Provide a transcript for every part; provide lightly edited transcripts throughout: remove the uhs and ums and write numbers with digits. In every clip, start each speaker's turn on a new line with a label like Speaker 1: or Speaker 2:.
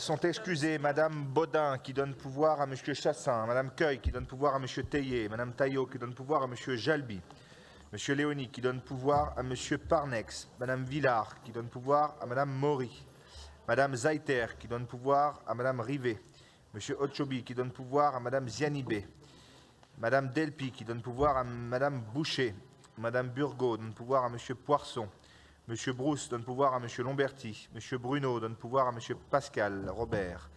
Speaker 1: Sont excusées Madame Baudin qui donne pouvoir à Monsieur Chassin, Madame Cueil qui donne pouvoir à Monsieur Teillet, Madame Taillot qui donne pouvoir à Monsieur Jalby, Monsieur Léoni qui donne pouvoir à Monsieur Parnex, Madame Villard qui donne pouvoir à Madame Maury, Madame Zaiter qui donne pouvoir à Madame Rivet, Monsieur Ochobi qui donne pouvoir à Madame Zianibé, Madame Delpi qui donne pouvoir à Madame Boucher, Madame Burgot donne pouvoir à Monsieur Poisson, Monsieur Brousse donne pouvoir à Monsieur Lomberti, Monsieur Bruno donne pouvoir à Monsieur Pascal Robert,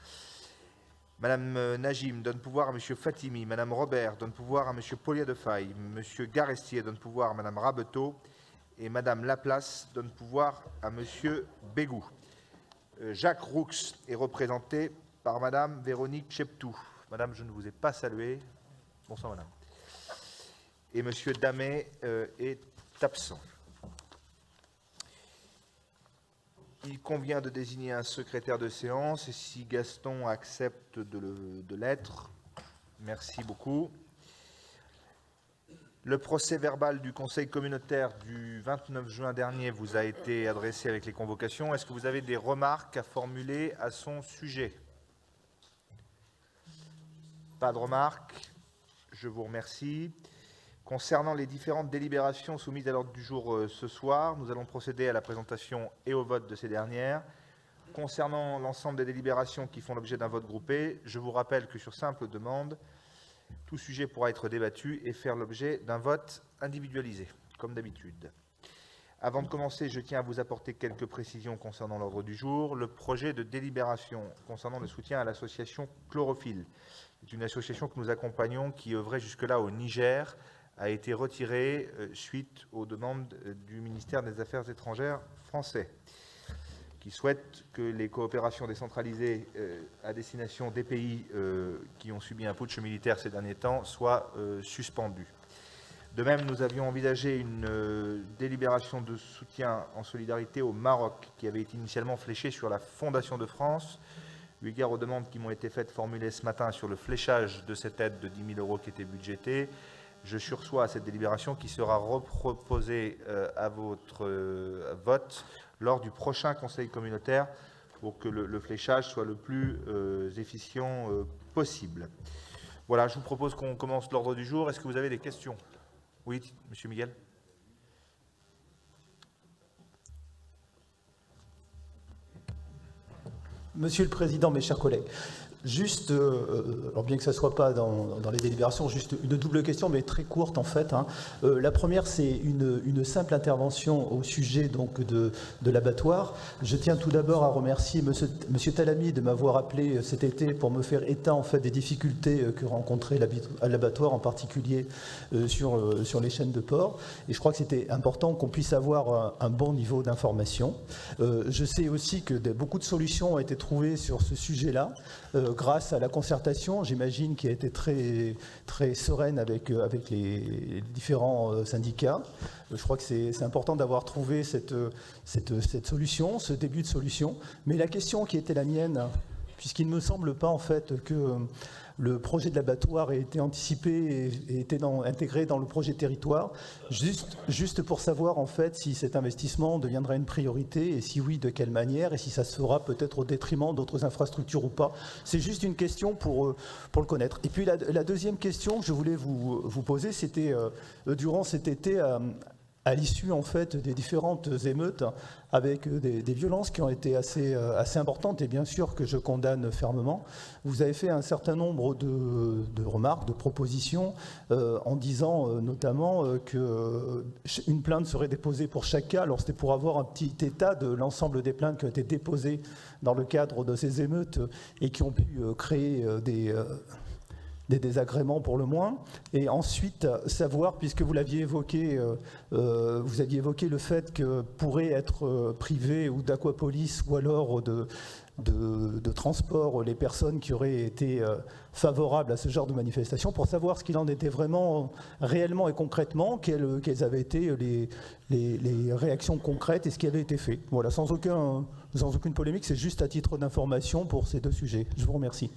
Speaker 1: Madame Najim donne pouvoir à Monsieur Fatimi, Madame Robert donne pouvoir à Monsieur Paulier de Faille, Monsieur Garestier donne pouvoir à Madame Rabeteau et Madame Laplace donne pouvoir à Monsieur Bégou. Jacques Roux est représenté par Madame Véronique Cheptou. Madame, je ne vous ai pas salué. Bonsoir, Madame. Et Monsieur Damet est absent. Il convient de désigner un secrétaire de séance et si Gaston accepte de l'être, merci beaucoup. Le procès-verbal du Conseil communautaire du 29 juin dernier vous a été adressé avec les convocations. Est-ce que vous avez des remarques à formuler à son sujet? Pas de remarques. Je vous remercie. Concernant les différentes délibérations soumises à l'ordre du jour ce soir, nous allons procéder à la présentation et au vote de ces dernières. Concernant l'ensemble des délibérations qui font l'objet d'un vote groupé, je vous rappelle que sur simple demande, tout sujet pourra être débattu et faire l'objet d'un vote individualisé, comme d'habitude. Avant de commencer, je tiens à vous apporter quelques précisions concernant l'ordre du jour. Le projet de délibération concernant le soutien à l'association Chlorophylle, c'est une association que nous accompagnons qui œuvrait jusque-là au Niger, a été retiré suite aux demandes du ministère des Affaires étrangères français, qui souhaite que les coopérations décentralisées à destination des pays qui ont subi un putsch militaire ces derniers temps soient suspendues. De même, nous avions envisagé une délibération de soutien en solidarité au Maroc, qui avait été initialement fléchée sur la Fondation de France, eu égard aux demandes qui m'ont été faites formulées ce matin sur le fléchage de cette aide de 10 000 € qui était budgétée. Je sursois à cette délibération qui sera reproposée à votre vote lors du prochain Conseil communautaire pour que le fléchage soit le plus efficient possible. Voilà, je vous propose qu'on commence l'ordre du jour. Est-ce que vous avez des questions? Oui, Monsieur Miguel.
Speaker 2: Monsieur le Président, mes chers collègues, juste, alors bien que ça ne soit pas dans les délibérations, juste une double question, mais très courte en fait. La première, c'est une simple intervention au sujet donc, de l'abattoir. Je tiens tout d'abord à remercier Monsieur Talami de m'avoir appelé cet été pour me faire état en fait, des difficultés que rencontrait l'abattoir, en particulier sur les chaînes de porc. Et je crois que c'était important qu'on puisse avoir un bon niveau d'information. Je sais aussi que beaucoup de solutions ont été trouvées sur ce sujet-là. Grâce à la concertation, j'imagine, qui a été très, très sereine avec les différents syndicats. Je crois que c'est important d'avoir trouvé cette solution, ce début de solution. Mais la question qui était la mienne, puisqu'il ne me semble pas en fait que le projet de l'abattoir ait été anticipé et été intégré dans le projet territoire, juste pour savoir en fait si cet investissement deviendra une priorité et si oui, de quelle manière et si ça se fera peut-être au détriment d'autres infrastructures ou pas. C'est juste une question pour le connaître. Et puis la deuxième question que je voulais vous poser, c'était durant cet été, à l'issue en fait des différentes émeutes avec des violences qui ont été assez importantes et bien sûr que je condamne fermement. Vous avez fait un certain nombre de remarques, de propositions en disant notamment qu'une plainte serait déposée pour chaque cas. Alors c'était pour avoir un petit état de l'ensemble des plaintes qui ont été déposées dans le cadre de ces émeutes et qui ont pu créer des désagréments pour le moins, et ensuite savoir, puisque vous l'aviez évoqué, vous aviez évoqué le fait que pourraient être privées ou d'aquapolis ou alors de transport les personnes qui auraient été favorables à ce genre de manifestation, pour savoir ce qu'il en était vraiment, réellement et concrètement, quelles avaient été les réactions concrètes et ce qui avait été fait. Voilà, sans aucune polémique, c'est juste à titre d'information pour ces deux sujets. Je vous remercie.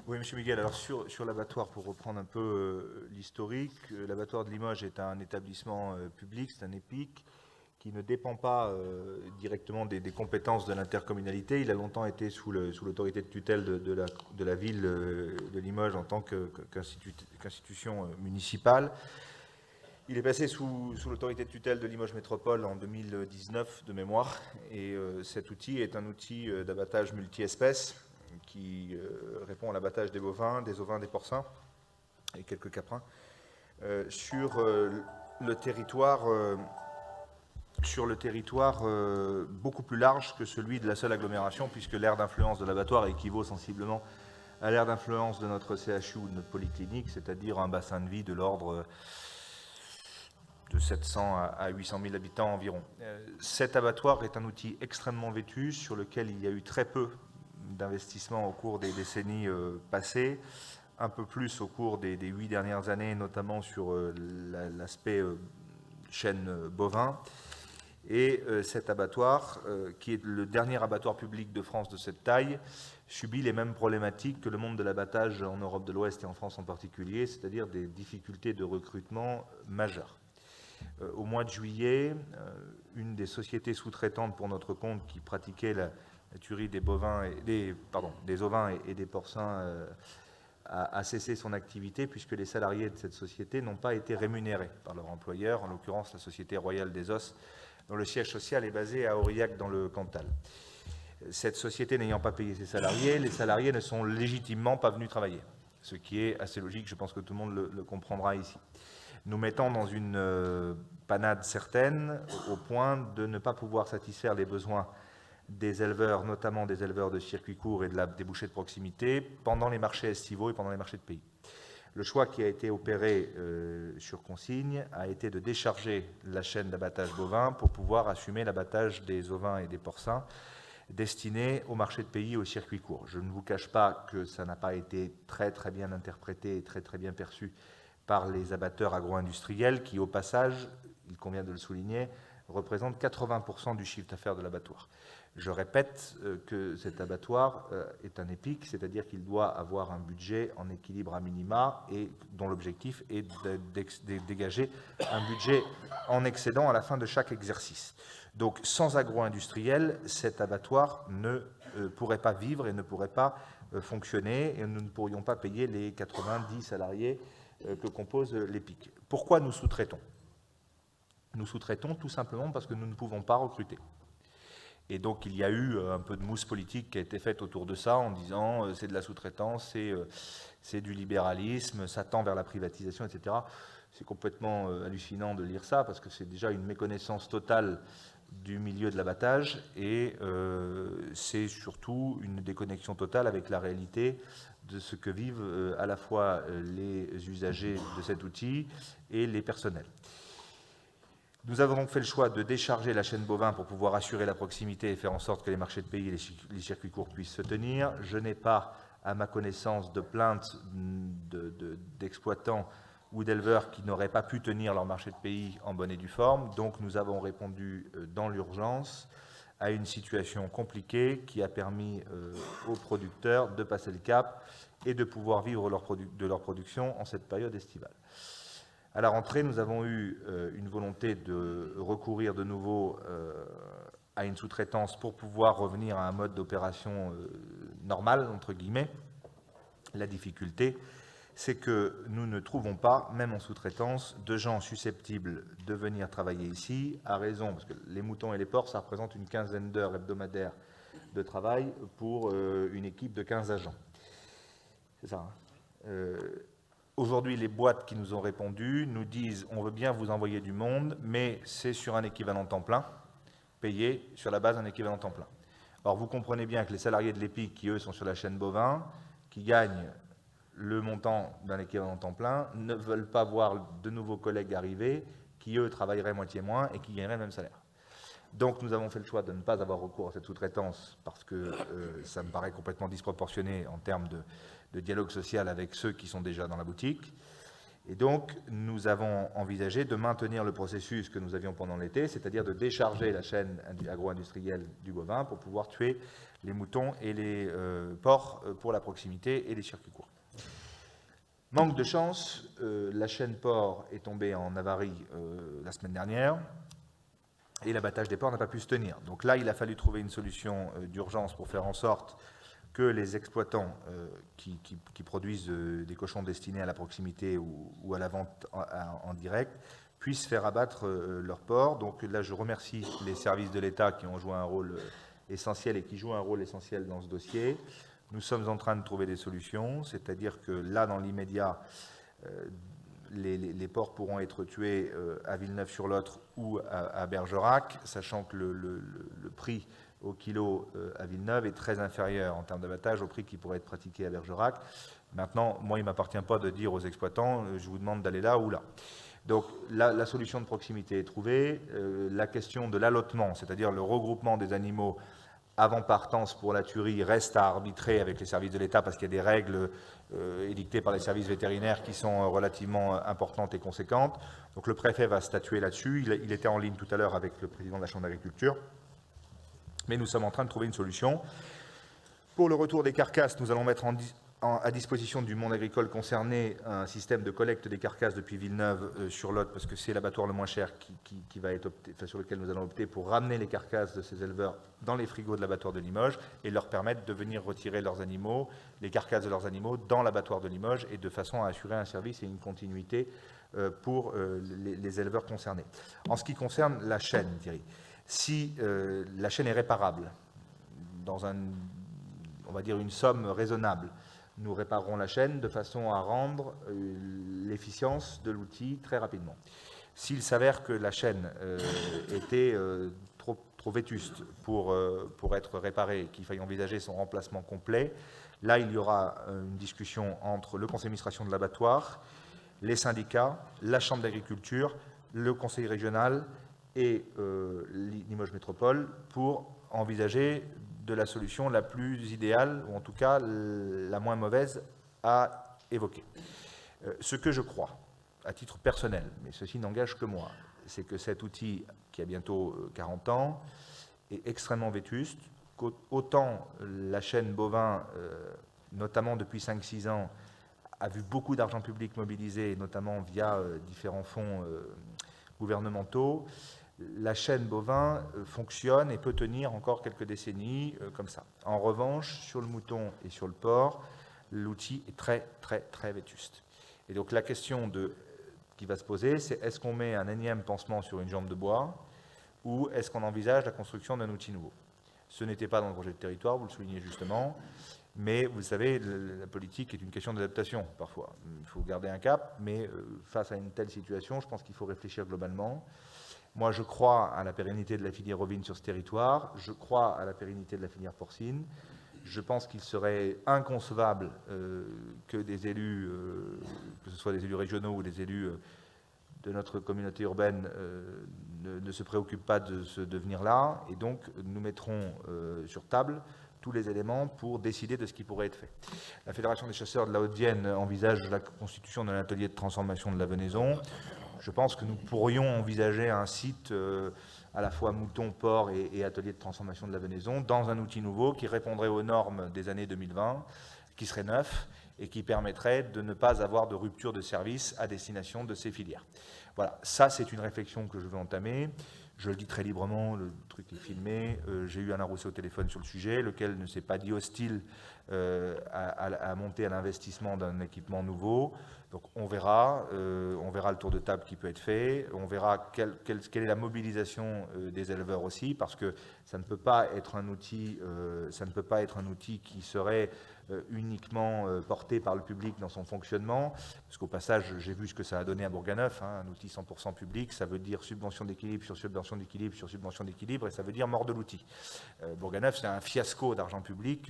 Speaker 1: Oui, M. Miguel, alors sur l'abattoir, pour reprendre un peu l'historique, l'abattoir de Limoges est un établissement public, c'est un EPIC, qui ne dépend pas directement des compétences de l'intercommunalité. Il a longtemps été sous l'autorité de tutelle de la ville de Limoges en tant qu'institution municipale. Il est passé sous l'autorité de tutelle de Limoges Métropole en 2019 de mémoire, et cet outil est un outil d'abattage multi-espèces qui répond à l'abattage des bovins, des ovins, des porcins et quelques caprins sur le territoire beaucoup plus large que celui de la seule agglomération, puisque l'aire d'influence de l'abattoir équivaut sensiblement à l'aire d'influence de notre CHU ou de notre polyclinique, c'est-à-dire un bassin de vie de l'ordre de 700 à 800 000 habitants environ. Cet abattoir est un outil extrêmement vétuste sur lequel il y a eu très peu d'investissements au cours des décennies passées, un peu plus au cours des 8 dernières années, notamment sur l'aspect chêne bovin. Et cet abattoir, qui est le dernier abattoir public de France de cette taille, subit les mêmes problématiques que le monde de l'abattage en Europe de l'Ouest et en France en particulier, c'est-à-dire des difficultés de recrutement majeures. Au mois de juillet, une des sociétés sous-traitantes pour notre compte qui pratiquait la tuerie des ovins et des porcins a cessé son activité, puisque les salariés de cette société n'ont pas été rémunérés par leur employeur, en l'occurrence la Société Royale des Os, dont le siège social est basé à Aurillac dans le Cantal. Cette société n'ayant pas payé ses salariés, les salariés ne sont légitimement pas venus travailler, ce qui est assez logique, je pense que tout le monde le comprendra ici. Nous mettons dans une panade certaine, au point de ne pas pouvoir satisfaire les besoins des éleveurs, notamment des éleveurs de circuits courts et des bouchers de proximité, pendant les marchés estivaux et pendant les marchés de pays. Le choix qui a été opéré sur consigne a été de décharger la chaîne d'abattage bovin pour pouvoir assumer l'abattage des ovins et des porcins destinés au marché de pays et au circuit court. Je ne vous cache pas que ça n'a pas été très bien interprété et très bien perçu par les abatteurs agro-industriels qui, au passage, il convient de le souligner, représentent 80% du chiffre d'affaires de l'abattoir. Je répète que cet abattoir est un EPIC, c'est-à-dire qu'il doit avoir un budget en équilibre à minima et dont l'objectif est de dégager un budget en excédent à la fin de chaque exercice. Donc, sans agro-industriel, cet abattoir ne pourrait pas vivre et ne pourrait pas fonctionner, et nous ne pourrions pas payer les 90 salariés que compose l'EPIC. Pourquoi nous sous-traitons ? Nous sous-traitons tout simplement parce que nous ne pouvons pas recruter. Et donc il y a eu un peu de mousse politique qui a été faite autour de ça en disant c'est de la sous-traitance, c'est du libéralisme, ça tend vers la privatisation, etc. C'est complètement hallucinant de lire ça parce que c'est déjà une méconnaissance totale du milieu de l'abattage et c'est surtout une déconnexion totale avec la réalité de ce que vivent à la fois les usagers de cet outil et les personnels. Nous avons donc fait le choix de décharger la chaîne bovin pour pouvoir assurer la proximité et faire en sorte que les marchés de pays et les circuits courts puissent se tenir. Je n'ai pas, à ma connaissance, de plaintes d'exploitants ou d'éleveurs qui n'auraient pas pu tenir leur marché de pays en bonne et due forme. Donc nous avons répondu dans l'urgence à une situation compliquée qui a permis aux producteurs de passer le cap et de pouvoir vivre de leur production en cette période estivale. À la rentrée, nous avons eu une volonté de recourir de nouveau à une sous-traitance pour pouvoir revenir à un mode d'opération normal, entre guillemets. La difficulté, c'est que nous ne trouvons pas, même en sous-traitance, de gens susceptibles de venir travailler ici, à raison, parce que les moutons et les porcs, ça représente une quinzaine d'heures hebdomadaires de travail pour une équipe de 15 agents. C'est ça, hein. Aujourd'hui, les boîtes qui nous ont répondu nous disent « on veut bien vous envoyer du monde, mais c'est sur un équivalent temps plein, payé sur la base d'un équivalent temps plein ». Or, vous comprenez bien que les salariés de l'EPIC, qui eux sont sur la chaîne bovin, qui gagnent le montant d'un équivalent temps plein, ne veulent pas voir de nouveaux collègues arriver, qui eux travailleraient moitié moins et qui gagneraient le même salaire. Donc nous avons fait le choix de ne pas avoir recours à cette sous-traitance parce que ça me paraît complètement disproportionné en termes de dialogue social avec ceux qui sont déjà dans la boutique. Et donc nous avons envisagé de maintenir le processus que nous avions pendant l'été, c'est-à-dire de décharger la chaîne agro-industrielle du bovin pour pouvoir tuer les moutons et les porcs pour la proximité et les circuits courts. Manque de chance, la chaîne porc est tombée en avarie la semaine dernière. et l'abattage des porcs n'a pas pu se tenir. Donc là, il a fallu trouver une solution d'urgence pour faire en sorte que les exploitants qui produisent des cochons destinés à la proximité ou à la vente en direct puissent faire abattre leurs porcs. Donc là, je remercie les services de l'État qui ont joué un rôle essentiel et qui jouent un rôle essentiel dans ce dossier. Nous sommes en train de trouver des solutions, c'est-à-dire que là, dans l'immédiat, les porcs pourront être tués à Villeneuve-sur-Lot ou à Bergerac, sachant que le prix au kilo à Villeneuve est très inférieur en termes d'abattage au prix qui pourrait être pratiqué à Bergerac. Maintenant, moi, il ne m'appartient pas de dire aux exploitants, je vous demande d'aller là ou là. Donc, la solution de proximité est trouvée. La question de l'allottement, c'est-à-dire le regroupement des animaux avant partance pour la tuerie, reste à arbitrer avec les services de l'État parce qu'il y a des règles édictées par les services vétérinaires qui sont relativement importantes et conséquentes. Donc le préfet va statuer là-dessus. Il était en ligne tout à l'heure avec le président de la Chambre d'agriculture. Mais nous sommes en train de trouver une solution. Pour le retour des carcasses, nous allons mettre à disposition du monde agricole concerné un système de collecte des carcasses depuis Villeneuve sur Lot, parce que c'est l'abattoir le moins cher qui va être sur lequel nous allons opter pour ramener les carcasses de ces éleveurs dans les frigos de l'abattoir de Limoges et leur permettre de venir retirer leurs animaux, les carcasses de leurs animaux, dans l'abattoir de Limoges et de façon à assurer un service et une continuité pour les éleveurs concernés. En ce qui concerne la chaîne, Thierry, si la chaîne est réparable dans on va dire une somme raisonnable, nous réparerons la chaîne de façon à rendre l'efficience de l'outil très rapidement. S'il s'avère que la chaîne était trop vétuste pour être réparée, qu'il faille envisager son remplacement complet, là il y aura une discussion entre le conseil d'administration de l'abattoir, les syndicats, la chambre d'agriculture, le conseil régional et Limoges Métropole pour envisager de la solution la plus idéale, ou en tout cas la moins mauvaise à évoquer. Ce que je crois, à titre personnel, mais ceci n'engage que moi, c'est que cet outil, qui a bientôt 40 ans, est extrêmement vétuste, qu'autant la chaîne bovin, notamment depuis 5-6 ans, a vu beaucoup d'argent public mobilisé, notamment via différents fonds gouvernementaux. La chaîne bovin fonctionne et peut tenir encore quelques décennies comme ça. En revanche, sur le mouton et sur le porc, l'outil est très, très, très vétuste. Et donc la question qui va se poser, c'est est-ce qu'on met un énième pansement sur une jambe de bois ou est-ce qu'on envisage la construction d'un outil nouveau? Ce n'était pas dans le projet de territoire, vous le soulignez justement, mais vous savez, la politique est une question d'adaptation parfois. Il faut garder un cap, mais face à une telle situation, je pense qu'il faut réfléchir globalement. Moi, je crois à la pérennité de la filière ovine sur ce territoire, je crois à la pérennité de la filière porcine. Je pense qu'il serait inconcevable que des élus, que ce soit des élus régionaux ou des élus de notre communauté urbaine, ne se préoccupent pas de ce devenir-là. Et donc, nous mettrons sur table tous les éléments pour décider de ce qui pourrait être fait. La Fédération des chasseurs de la Haute-Vienne envisage la constitution d'un atelier de transformation de la venaison. Je pense que nous pourrions envisager un site à la fois mouton, porc et atelier de transformation de la venaison dans un outil nouveau qui répondrait aux normes des années 2020, qui serait neuf et qui permettrait de ne pas avoir de rupture de service à destination de ces filières. Voilà, ça c'est une réflexion que je veux entamer. Je le dis très librement, le truc est filmé. J'ai eu Alain Rousset au téléphone sur le sujet, lequel ne s'est pas dit hostile à monter à l'investissement d'un équipement nouveau. Donc on verra le tour de table qui peut être fait, on verra quelle est la mobilisation des éleveurs aussi, parce que ça ne peut pas être un outil, qui serait uniquement porté par le public dans son fonctionnement, parce qu'au passage, j'ai vu ce que ça a donné à Bourganeuf, un outil 100% public, ça veut dire subvention d'équilibre sur subvention d'équilibre sur subvention d'équilibre, et ça veut dire mort de l'outil. Bourganeuf, c'est un fiasco d'argent public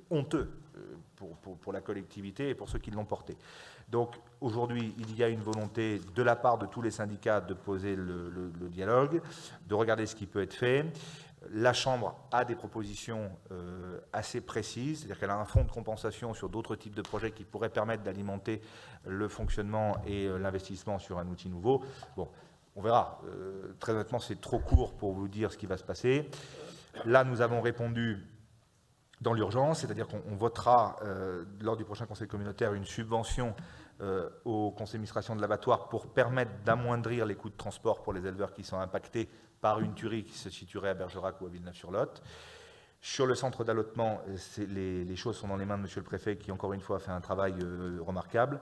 Speaker 1: honteux pour la collectivité et pour ceux qui l'ont porté. Donc aujourd'hui, il y a une volonté de la part de tous les syndicats de poser le dialogue, de regarder ce qui peut être fait. La Chambre a des propositions assez précises, c'est-à-dire qu'elle a un fonds de compensation sur d'autres types de projets qui pourraient permettre d'alimenter le fonctionnement et l'investissement sur un outil nouveau. Bon, on verra. Très honnêtement, c'est trop court pour vous dire ce qui va se passer. Là, nous avons répondu dans l'urgence, c'est-à-dire qu'on votera lors du prochain conseil communautaire une subvention au conseil d'administration de l'abattoir pour permettre d'amoindrir les coûts de transport pour les éleveurs qui sont impactés par une tuerie qui se situerait à Bergerac ou à Villeneuve-sur-Lot. Sur le centre d'allottement, les choses sont dans les mains de monsieur le préfet qui, encore une fois, a fait un travail remarquable.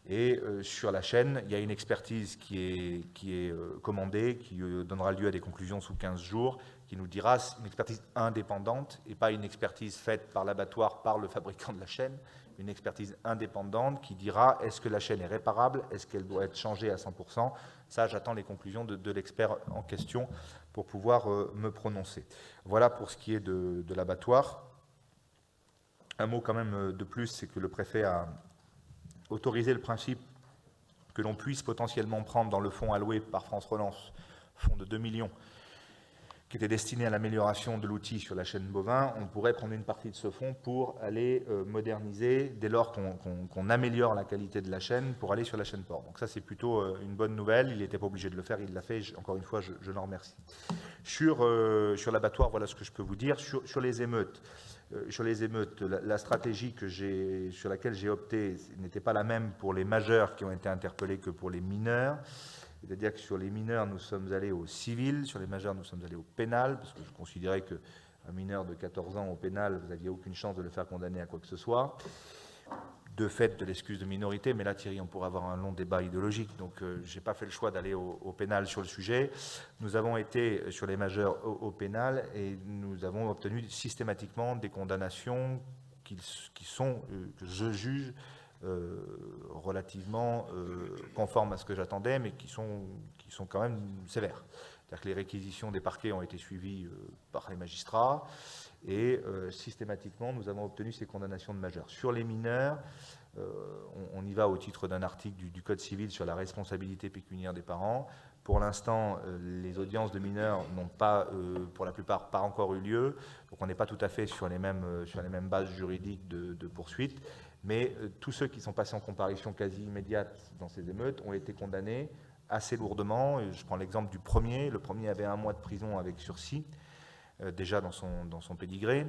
Speaker 1: Et sur la chaîne, il y a une expertise qui est commandée, qui donnera lieu à des conclusions sous 15 jours, qui nous dira, une expertise indépendante et pas une expertise faite par l'abattoir, par le fabricant de la chaîne, une expertise indépendante qui dira est-ce que la chaîne est réparable, est-ce qu'elle doit être changée à 100%. Ça, j'attends les conclusions de l'expert en question pour pouvoir me prononcer. Voilà pour ce qui est de l'abattoir. Un mot quand même de plus, c'est que le préfet a autorisé le principe que l'on puisse potentiellement prendre dans le fonds alloué par France Relance, fonds de 2 millions, qui était destiné à l'amélioration de l'outil sur la chaîne bovin, on pourrait prendre une partie de ce fonds pour aller moderniser, dès lors qu'on améliore la qualité de la chaîne, pour aller sur la chaîne porc. Donc ça, c'est plutôt une bonne nouvelle. Il n'était pas obligé de le faire, il l'a fait. Encore une fois, je l'en remercie. Sur l'abattoir, voilà ce que je peux vous dire. Sur les émeutes, la stratégie sur laquelle j'ai opté n'était pas la même pour les majeurs qui ont été interpellés que pour les mineurs. C'est-à-dire que sur les mineurs, nous sommes allés au civil, sur les majeurs, nous sommes allés au pénal, parce que je considérais qu'un mineur de 14 ans au pénal, vous n'aviez aucune chance de le faire condamner à quoi que ce soit, de fait de l'excuse de minorité, mais là, Thierry, on pourrait avoir un long débat idéologique, donc je n'ai pas fait le choix d'aller au pénal sur le sujet. Nous avons été sur les majeurs au pénal et nous avons obtenu systématiquement des condamnations qui sont, que je juge, relativement conformes à ce que j'attendais, mais qui sont quand même sévères. C'est-à-dire que les réquisitions des parquets ont été suivies par les magistrats et systématiquement, nous avons obtenu ces condamnations de majeurs. Sur les mineurs, on y va au titre d'un article du Code civil sur la responsabilité pécuniaire des parents. Pour l'instant, les audiences de mineurs n'ont pas, pour la plupart, pas encore eu lieu, donc on n'est pas tout à fait sur les mêmes bases juridiques de poursuite. Mais tous ceux qui sont passés en comparution quasi immédiate dans ces émeutes ont été condamnés assez lourdement. Et je prends l'exemple du premier. Le premier avait 1 mois de prison avec sursis, déjà dans son pédigré.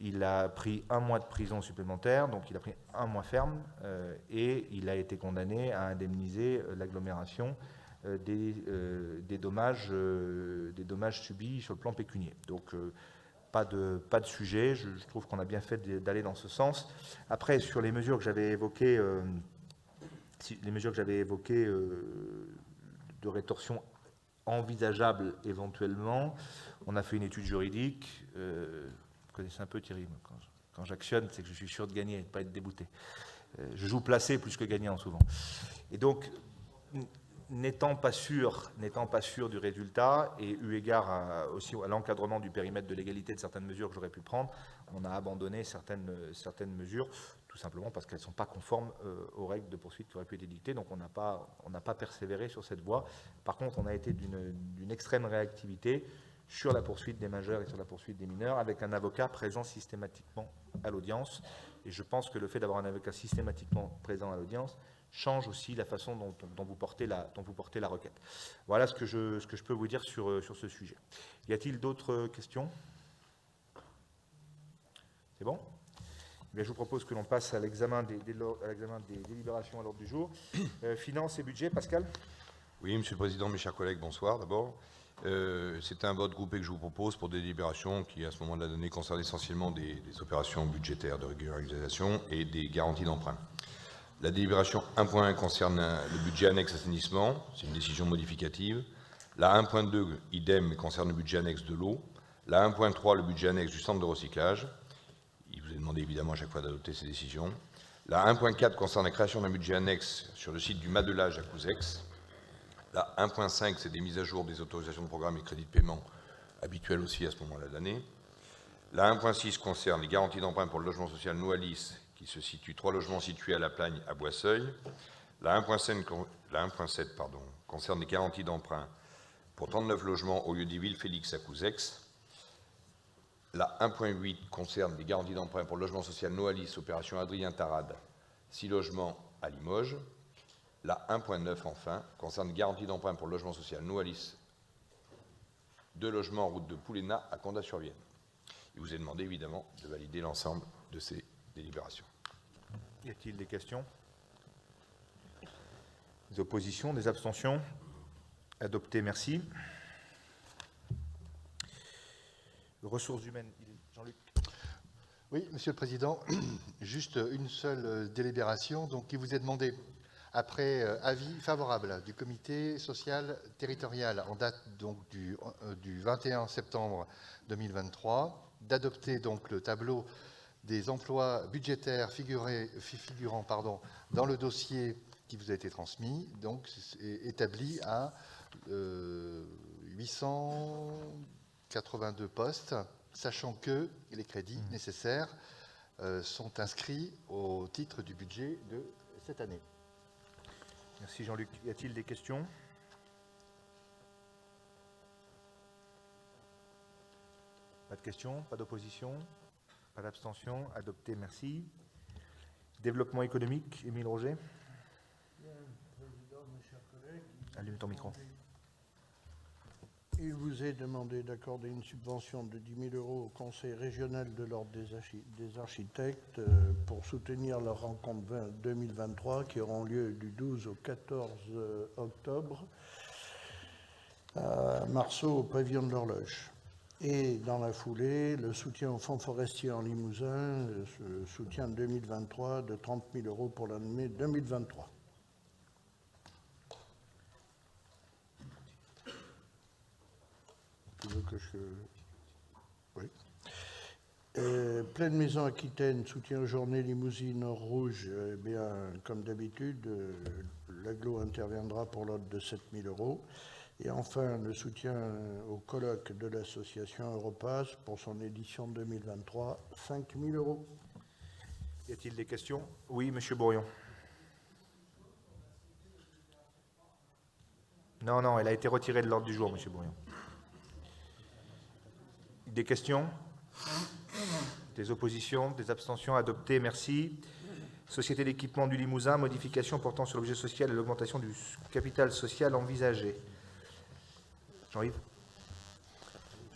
Speaker 1: Il a pris 1 mois de prison supplémentaire, donc il a pris 1 mois ferme, et il a été condamné à indemniser l'agglomération des dommages subis sur le plan pécunier. Donc, pas de sujet, je trouve qu'on a bien fait d'aller dans ce sens. Après, sur les mesures que j'avais évoquées, de rétorsion envisageable éventuellement, on a fait une étude juridique. Vous connaissez un peu Thierry, quand j'actionne, c'est que je suis sûr de gagner et de ne pas être débouté. Je joue placé plus que gagnant souvent. Et donc, n'étant pas sûr du résultat et eu égard aussi à l'encadrement du périmètre de légalité de certaines mesures que j'aurais pu prendre, on a abandonné certaines mesures, tout simplement parce qu'elles ne sont pas conformes aux règles de poursuite qui auraient pu être dictées. Donc on n'a pas persévéré sur cette voie. Par contre, on a été d'une extrême réactivité sur la poursuite des majeurs et sur la poursuite des mineurs, avec un avocat présent systématiquement à l'audience. Et je pense que le fait d'avoir un avocat systématiquement présent à l'audience change aussi la façon dont vous portez la requête. Voilà ce que je peux vous dire sur ce sujet. Y a-t-il d'autres questions? C'est bon? Eh bien, je vous propose que l'on passe à l'examen des délibérations à l'ordre du jour. Finances et budget, Pascal?
Speaker 3: Oui, Monsieur le Président, mes chers collègues, bonsoir d'abord. C'est un vote groupé que je vous propose pour des délibérations qui, à ce moment de la donnée, concernent essentiellement des opérations budgétaires de régularisation et des garanties d'emprunt. La délibération 1.1 concerne le budget annexe assainissement, c'est une décision modificative. La 1.2, idem, concerne le budget annexe de l'eau. La 1.3, le budget annexe du centre de recyclage. Il vous est demandé évidemment à chaque fois d'adopter ces décisions. La 1.4 concerne la création d'un budget annexe sur le site du Madelage à Couzex. La 1.5, c'est des mises à jour des autorisations de programme et crédits de paiement, habituelles aussi à ce moment-là de l'année. La 1.6 concerne les garanties d'emprunt pour le logement social Noalis, qui se situe 3 logements situés à La Plagne, à Boisseuil. La 1.7 concerne les garanties d'emprunt pour 39 logements au lieu des villes Félix à Couzex. La 1.8 concerne les garanties d'emprunt pour le logement social Noalis, opération Adrien Tarade, 6 logements à Limoges. La 1.9, enfin, concerne les garanties d'emprunt pour le logement social Noalis, 2 logements en route de Pouléna à Condat-sur-Vienne. Il vous est demandé, évidemment, de valider l'ensemble de ces délibérations.
Speaker 1: Y a-t-il des questions? Des oppositions, des abstentions? Adopté, merci. Ressources humaines, Jean-Luc.
Speaker 4: Oui, Monsieur le Président, juste une seule délibération donc, qui vous est demandée après avis favorable du comité social territorial en date donc, du 21 septembre 2023 d'adopter donc le tableau des emplois budgétaires figurant dans le dossier qui vous a été transmis, donc établi à 882 postes, sachant que les crédits nécessaires sont inscrits au titre du budget de cette année.
Speaker 1: Merci Jean-Luc. Y a-t-il des questions? Pas de questions, pas d'opposition, pas d'abstention. Adopté, merci. Développement économique, Émile Roger. Allume ton micro.
Speaker 5: Il vous est demandé d'accorder une subvention de 10 000 € au Conseil régional de l'Ordre des architectes pour soutenir leur rencontre 2023 qui auront lieu du 12 au 14 octobre à Marceau au pavillon de l'Horloge. Et dans la foulée, le soutien au Fonds forestier en Limousin, le soutien 2023 de 30 000 € pour l'année 2023. Oui. Pleine Maison Aquitaine, soutien aux journées Limousine Rouge, eh bien, comme d'habitude, l'agglo interviendra pour l'ordre de 7 000 €. Et enfin, le soutien au colloque de l'association Europass pour son édition 2023, 5 000 €.
Speaker 1: Y a-t-il des questions? Oui, Monsieur Bourrion. Non, elle a été retirée de l'ordre du jour, Monsieur Bourrion. Des questions? Des oppositions? Des abstentions? Adopté, merci. Société d'équipement du Limousin, modification portant sur l'objet social et l'augmentation du capital social envisagé. Jean-Yves.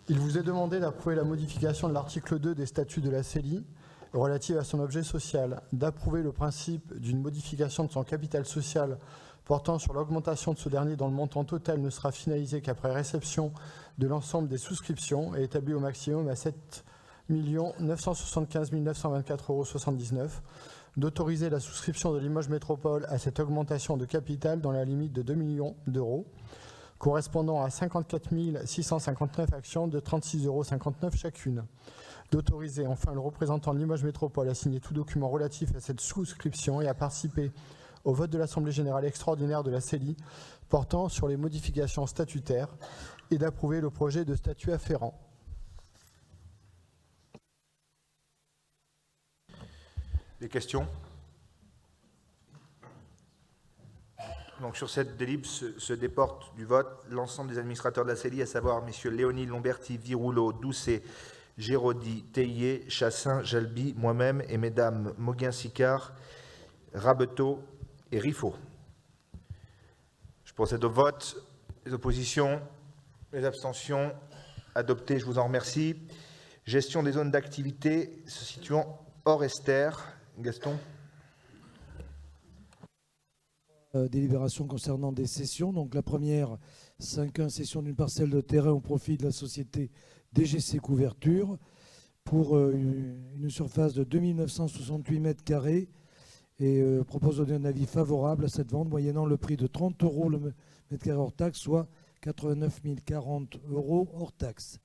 Speaker 6: Il vous est demandé d'approuver la modification de l'article 2 des statuts de la CELI relative à son objet social, d'approuver le principe d'une modification de son capital social portant sur l'augmentation de ce dernier dont le montant total ne sera finalisé qu'après réception de l'ensemble des souscriptions et établi au maximum à 7 975 924,79 €, d'autoriser la souscription de Limoges Métropole à cette augmentation de capital dans la limite de 2 millions d'euros, correspondant à 54 659 actions de 36,59 € chacune. D'autoriser enfin le représentant de Limoges Métropole à signer tout document relatif à cette souscription et à participer au vote de l'Assemblée générale extraordinaire de la CELI portant sur les modifications statutaires et d'approuver le projet de statut afférent.
Speaker 1: Des questions? Donc sur cette délib se déporte du vote l'ensemble des administrateurs de la CELI, à savoir messieurs Léonie, Lomberti, Virouleau, Doucet, Géraudy, Théier, Chassin, Jalby, moi-même et mesdames Mauguin-Sicard, Rabeteau et Riffaut. Je procède au vote. Les oppositions, les abstentions, adopté, je vous en remercie. Gestion des zones d'activité se situant hors Esther. Gaston.
Speaker 7: Délibération concernant des cessions. Donc la première, 5.1, cession d'une parcelle de terrain au profit de la société DGC Couverture pour une surface de 2968 mètres carrés et propose de donner un avis favorable à cette vente moyennant le prix de 30 € le mètre carré hors taxe, soit 89 040 € hors taxe.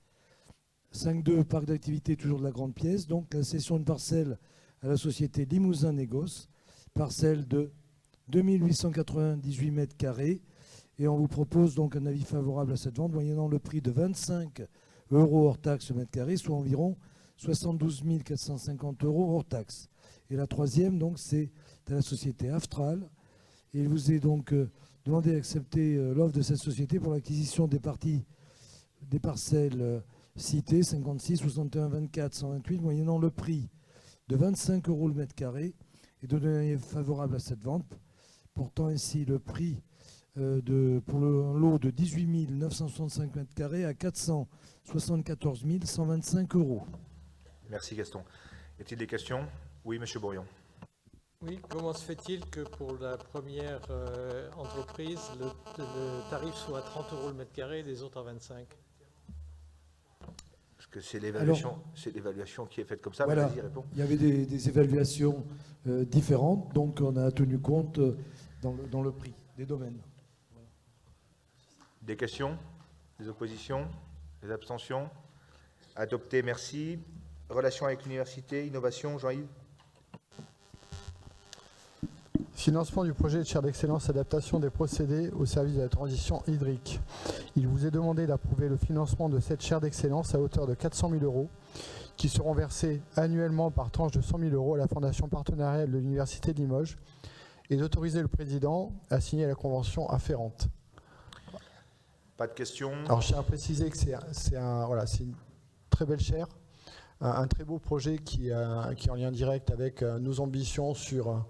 Speaker 7: 5.2, parc d'activité toujours de la grande pièce. Donc la cession d'une parcelle à la société Limousin Négoce, parcelle de 2898 mètres carrés, et on vous propose donc un avis favorable à cette vente moyennant le prix de 25 € hors taxe mètre carré, soit environ 72 450 € hors taxe. Et la troisième, donc, c'est à la société Aftral, et il vous est donc demandé d'accepter l'offre de cette société pour l'acquisition des parcelles citées 56, 61, 24, 128, moyennant le prix de 25 € le mètre carré, et de donner un avis favorable à cette vente, portant ainsi le prix pour un lot de 18 965 mètres carrés à 474 125 €.
Speaker 1: Merci Gaston. Y a-t-il des questions? Oui, Monsieur Bourrion.
Speaker 8: Oui, comment se fait-il que pour la première entreprise, le tarif soit à 30 € le mètre carré et les autres à 25 ?
Speaker 1: Parce que c'est l'évaluation qui est faite comme ça.
Speaker 7: Voilà,
Speaker 1: Vas-y, réponds.
Speaker 7: il y avait des évaluations différentes, donc on a tenu compte dans le prix des domaines.
Speaker 1: Des questions? Des oppositions? Des abstentions? Adopté, merci. Relations avec l'université, innovation, Jean-Yves?
Speaker 6: Financement du projet de chaire d'excellence adaptation des procédés au service de la transition hydrique. Il vous est demandé d'approuver le financement de cette chaire d'excellence à hauteur de 400 000 € qui seront versés annuellement par tranche de 100 000 € à la Fondation partenariale de l'Université de Limoges et d'autoriser le président à signer la convention afférente.
Speaker 1: Pas de questions?
Speaker 6: Alors je tiens à préciser que c'est une très belle chaire, un très beau projet qui est en lien direct avec nos ambitions sur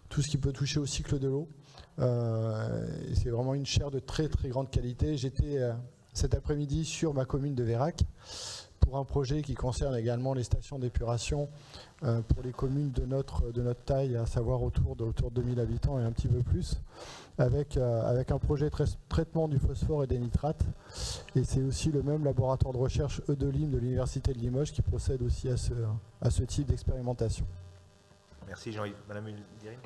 Speaker 6: tout ce qui peut toucher au cycle de l'eau. C'est vraiment une chaire de très très grande qualité. J'étais cet après-midi sur ma commune de Vérac pour un projet qui concerne également les stations d'épuration pour les communes de notre taille, à savoir autour de 2000 habitants et un petit peu plus, avec un projet de traitement du phosphore et des nitrates. Et c'est aussi le même laboratoire de recherche EDELIM de l'Université de Limoges qui procède aussi à ce type d'expérimentation.
Speaker 1: Merci Jean-Yves. Madame Dirim?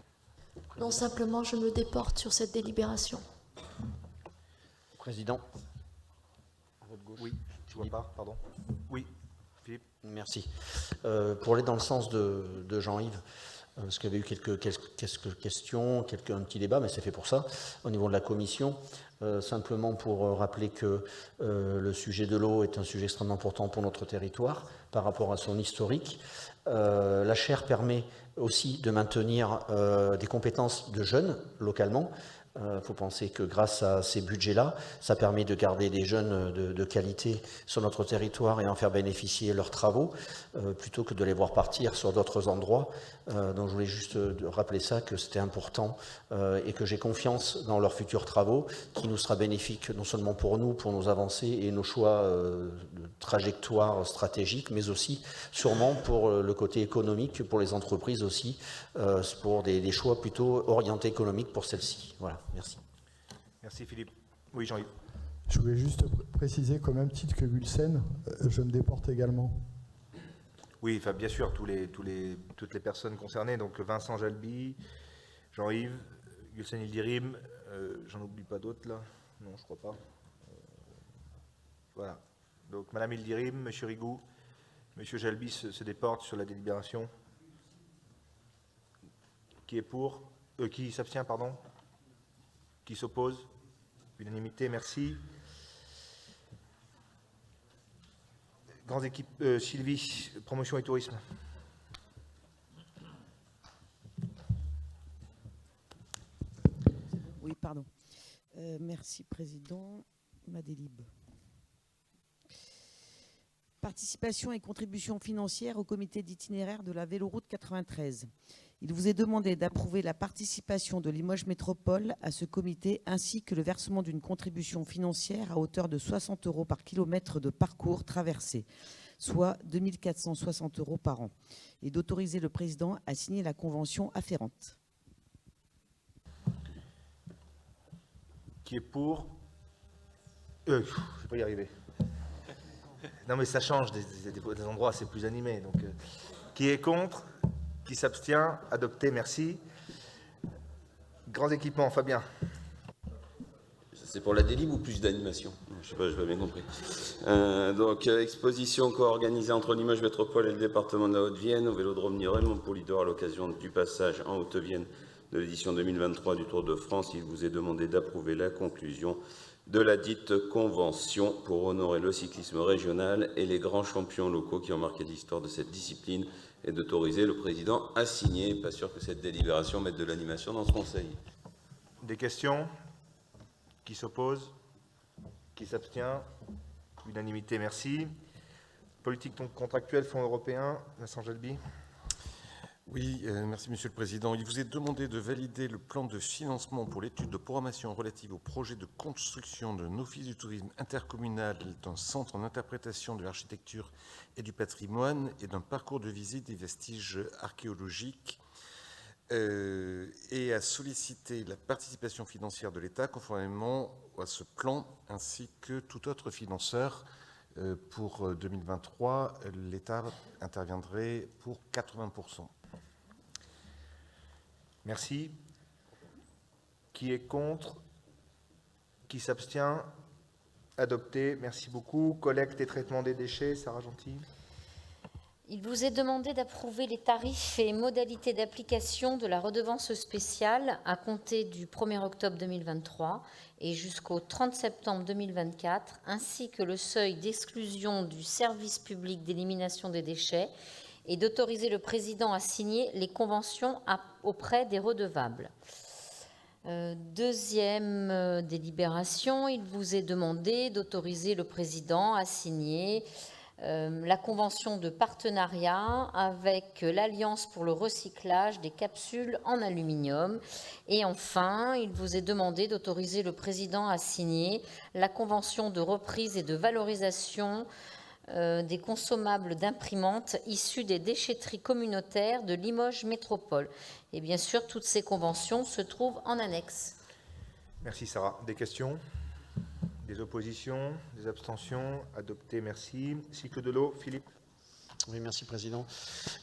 Speaker 9: Non, simplement, je me déporte sur cette délibération.
Speaker 10: Président.
Speaker 1: Oui, je ne vois pas, pardon. Oui, Philippe.
Speaker 10: Merci. Pour aller dans le sens de Jean-Yves, parce qu'il y avait eu quelques questions, un petit débat, mais c'est fait pour ça, au niveau de la commission. Simplement pour rappeler que le sujet de l'eau est un sujet extrêmement important pour notre territoire par rapport à son historique. La chaire permet aussi de maintenir des compétences de jeunes localement. Il faut penser que grâce à ces budgets-là, ça permet de garder des jeunes de qualité sur notre territoire et en faire bénéficier leurs travaux, plutôt que de les voir partir sur d'autres endroits. Donc je voulais juste rappeler ça, que c'était important et que j'ai confiance dans leurs futurs travaux, qui nous sera bénéfique non seulement pour nous, pour nos avancées et nos choix de trajectoire stratégique, mais aussi sûrement pour le côté économique, pour les entreprises aussi, pour des choix plutôt orientés économiques pour celles-ci. Voilà. Merci.
Speaker 1: Merci Philippe. Oui, Jean-Yves.
Speaker 6: Je voulais juste préciser qu'au même titre que Gulsen, je me déporte également.
Speaker 1: Oui, enfin, bien sûr, toutes les personnes concernées, donc Vincent Jalby, Jean-Yves, Gulsen Yildirim, j'en oublie pas d'autres là? Non, je crois pas. Voilà. Donc Madame Yildirim, Monsieur Rigou, Monsieur Jalby se déporte sur la délibération. Qui est pour? Qui s'abstient, pardon? Qui s'oppose? Unanimité, merci. Grandes équipes, Sylvie, promotion et tourisme.
Speaker 11: Oui, pardon. Merci, Président. Madélib. Participation et contribution financière au comité d'itinéraire de la Véloroute 93. Il vous est demandé d'approuver la participation de Limoges Métropole à ce comité ainsi que le versement d'une contribution financière à hauteur de 60 € par kilomètre de parcours traversé, soit 2 460 € par an, et d'autoriser le président à signer la convention afférente.
Speaker 1: Qui est pour? Je ne vais pas y arriver. Non mais ça change, des endroits c'est plus animé. Donc, qui est contre? Qui s'abstient? Adopté, merci. Grands équipements, Fabien.
Speaker 12: C'est pour la délib ou plus d'animation? Je sais pas, je n'ai pas bien compris. Donc, exposition co-organisée entre Limoges Métropole et le département de la Haute-Vienne au Vélodrome Raymond Poulidor à l'occasion du passage en Haute-Vienne de l'édition 2023 du Tour de France. Il vous est demandé d'approuver la conclusion de la dite convention pour honorer le cyclisme régional et les grands champions locaux qui ont marqué l'histoire de cette discipline et d'autoriser le président à signer. Pas sûr que cette délibération mette de l'animation dans ce conseil.
Speaker 1: Des questions? Qui s'oppose? Qui s'abstient? Unanimité, merci. Politique contractuelle, Fonds européen, Vincent Jalby.
Speaker 13: Oui, merci Monsieur le Président. Il vous est demandé de valider le plan de financement pour l'étude de programmation relative au projet de construction d'un office du tourisme intercommunal, d'un centre en interprétation de l'architecture et du patrimoine et d'un parcours de visite des vestiges archéologiques et à solliciter la participation financière de l'État conformément à ce plan, ainsi que tout autre financeur. Pour 2023, l'État interviendrait pour 80%.
Speaker 1: Merci. Qui est contre? Qui s'abstient? Adopté. Merci beaucoup. Collecte et traitement des déchets, Sarah Gentil.
Speaker 14: Il vous est demandé d'approuver les tarifs et modalités d'application de la redevance spéciale à compter du 1er octobre 2023 et jusqu'au 30 septembre 2024, ainsi que le seuil d'exclusion du service public d'élimination des déchets, et d'autoriser le président à signer les conventions auprès des redevables. Deuxième délibération, il vous est demandé d'autoriser le président à signer la convention de partenariat avec l'Alliance pour le recyclage des capsules en aluminium. Et enfin, il vous est demandé d'autoriser le président à signer la convention de reprise et de valorisation des consommables d'imprimantes issus des déchetteries communautaires de Limoges Métropole. Et bien sûr, toutes ces conventions se trouvent en annexe.
Speaker 1: Merci Sarah. Des questions? Des oppositions? Des abstentions? Adopté, merci. Cycle de l'eau, Philippe.
Speaker 10: Oui, merci Président.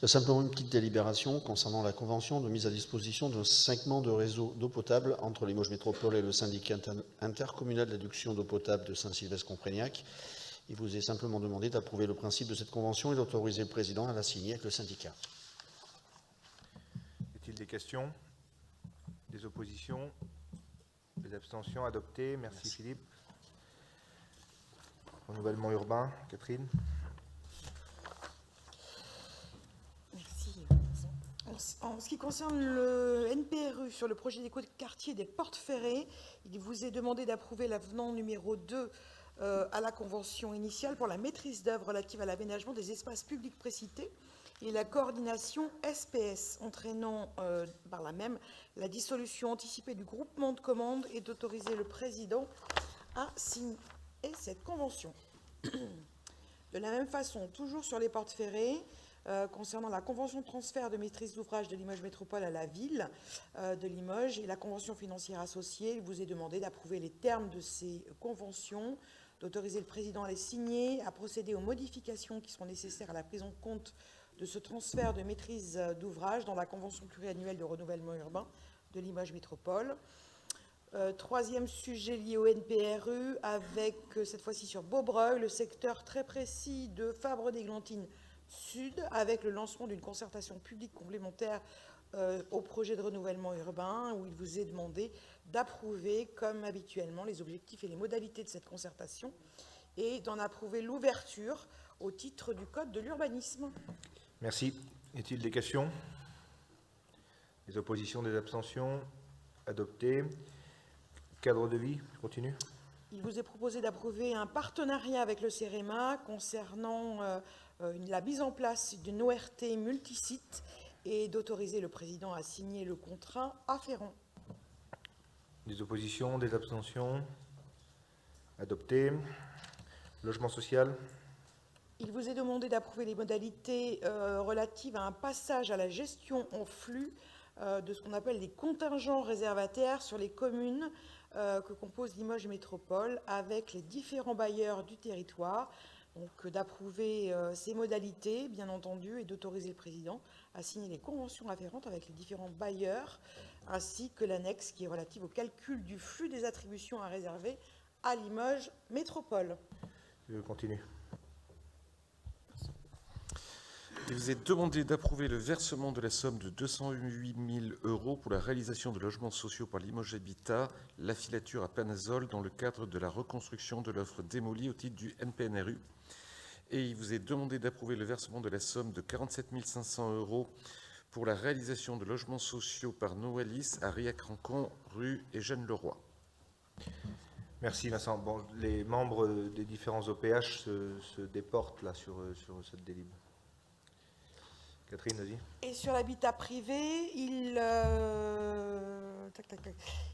Speaker 10: Simplement une petite délibération concernant la convention de mise à disposition d'un segment de réseau d'eau potable entre Limoges Métropole et le syndicat intercommunal d'adduction d'eau potable de Saint-Sylvestre-Comprégnac. Il vous est simplement demandé d'approuver le principe de cette convention et d'autoriser le président à la signer avec le syndicat.
Speaker 1: Y a-t-il des questions? Des oppositions? Des abstentions? Adopté, merci. Philippe. Renouvellement urbain, Catherine.
Speaker 15: Merci. En ce qui concerne le NPRU sur le projet d'éco-quartier des Portes Ferrées, il vous est demandé d'approuver l'avenant numéro 2 à la convention initiale pour la maîtrise d'œuvre relative à l'aménagement des espaces publics précités et la coordination SPS, entraînant par là même la dissolution anticipée du groupement de commandes et d'autoriser le président à signer cette convention. De la même façon, toujours sur les Portes Ferrées, concernant la convention de transfert de maîtrise d'ouvrage de Limoges Métropole à la ville de Limoges et la convention financière associée, il vous est demandé d'approuver les termes de ces conventions, d'autoriser le président à les signer, à procéder aux modifications qui seront nécessaires à la prise en compte de ce transfert de maîtrise d'ouvrage dans la convention pluriannuelle de renouvellement urbain de Limoges Métropole. Troisième sujet lié au NPRU, avec cette fois-ci sur Beaubreuil, le secteur très précis de Fabre-d'Églantine Sud, avec le lancement d'une concertation publique complémentaire au projet de renouvellement urbain, où il vous est demandé d'approuver, comme habituellement, les objectifs et les modalités de cette concertation et d'en approuver l'ouverture au titre du Code de l'urbanisme.
Speaker 1: Merci. Y a-t-il des questions? Des oppositions, des abstentions? Adopté. Cadre de vie, je continue.
Speaker 15: Il vous est proposé d'approuver un partenariat avec le CEREMA concernant la mise en place d'une ORT multisite et d'autoriser le président à signer le contrat afférent.
Speaker 1: Des oppositions, des abstentions? Adopté. Logement social.
Speaker 15: Il vous est demandé d'approuver les modalités relatives à un passage à la gestion en flux de ce qu'on appelle les contingents réservataires sur les communes que compose Limoges Métropole avec les différents bailleurs du territoire. Donc d'approuver ces modalités, bien entendu, et d'autoriser le président à signer les conventions afférentes avec les différents bailleurs, ainsi que l'annexe qui est relative au calcul du flux des attributions à réserver à Limoges Métropole.
Speaker 1: Je continue.
Speaker 13: Il vous est demandé d'approuver le versement de la somme de 208 000 € pour la réalisation de logements sociaux par Limoges Habitat, la filature à Panazol, dans le cadre de la reconstruction de l'offre démolie au titre du NPNRU. Et il vous est demandé d'approuver le versement de la somme de 47 500 € pour la réalisation de logements sociaux par Noalis à Riac-Rancon, rue Eugène-Leroy.
Speaker 1: Merci Vincent. Bon, les membres des différents OPH se déportent là sur cette délib. Catherine, vas-y.
Speaker 15: Et sur l'habitat privé, il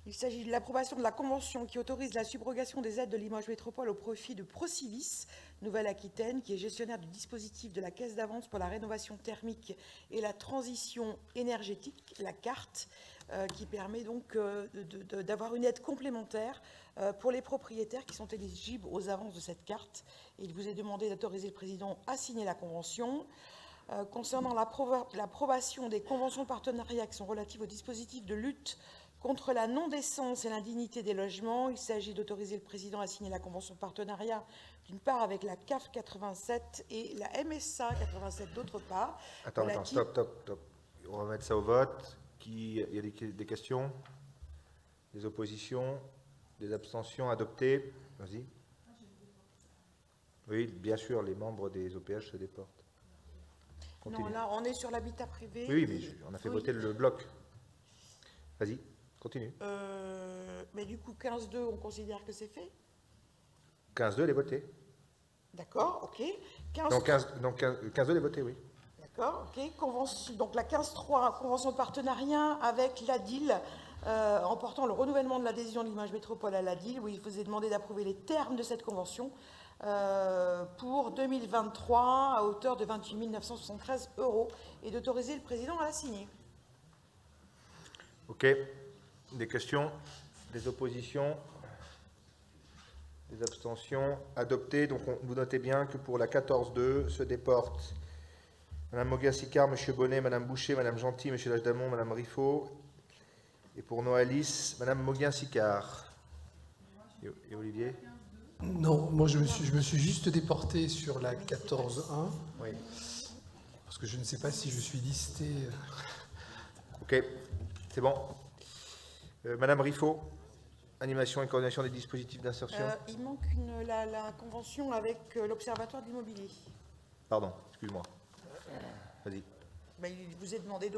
Speaker 15: Il s'agit de l'approbation de la convention qui autorise la subrogation des aides de Limoges Métropole au profit de Procivis Nouvelle-Aquitaine, qui est gestionnaire du dispositif de la Caisse d'avance pour la rénovation thermique et la transition énergétique, la carte, qui permet donc d'avoir une aide complémentaire pour les propriétaires qui sont éligibles aux avances de cette carte. Et il vous est demandé d'autoriser le président à signer la convention. Concernant l'approbation des conventions de partenariat qui sont relatives au dispositif de lutte contre la non-décence et l'indignité des logements, il s'agit d'autoriser le président à signer la convention de partenariat, d'une part avec la CAF 87 et la MSA 87 d'autre part.
Speaker 1: Attends, stop. On va mettre ça au vote. Il y a des questions? Des oppositions? Des abstentions? Adoptées? Vas-y. Oui, bien sûr, les membres des OPH se déportent. Continue.
Speaker 15: Non, là, on est sur l'habitat privé.
Speaker 1: Oui, mais on a fait voter le bloc. Vas-y, continue.
Speaker 15: Mais du coup, 15-2, on considère que c'est fait?
Speaker 1: 15-2, elle est votée.
Speaker 15: D'accord, ok.
Speaker 1: 15-2, elle est votée, oui.
Speaker 15: D'accord, ok. Convention, donc la 15-3, convention de partenariat avec l'ADIL, emportant le renouvellement de l'adhésion de Limoges Métropole à l'ADIL, où il vous est demandé d'approuver les termes de cette convention pour 2023 à hauteur de 28 973 € et d'autoriser le président à la signer.
Speaker 1: Ok. Des questions? Des oppositions? Des abstentions? Adopté. Donc vous notez bien que pour la 14-2 se déportent Mme Moguin-Sicard, M. Bonnet, Mme Boucher, Mme Gentil, M. Lachdamont, Mme Riffaut. Et pour Noalis, Mme Moguin-Sicard. Et Olivier?
Speaker 16: Non, moi je me suis juste déporté sur la 14.1.
Speaker 1: Oui.
Speaker 16: Parce que je ne sais pas si je suis listé.
Speaker 1: Ok, c'est bon. Madame Riffaut, animation et coordination des dispositifs d'insertion.
Speaker 15: Il manque la convention avec l'Observatoire de l'immobilier.
Speaker 1: Pardon, excuse-moi. Vas-y.
Speaker 15: Il vous est demandé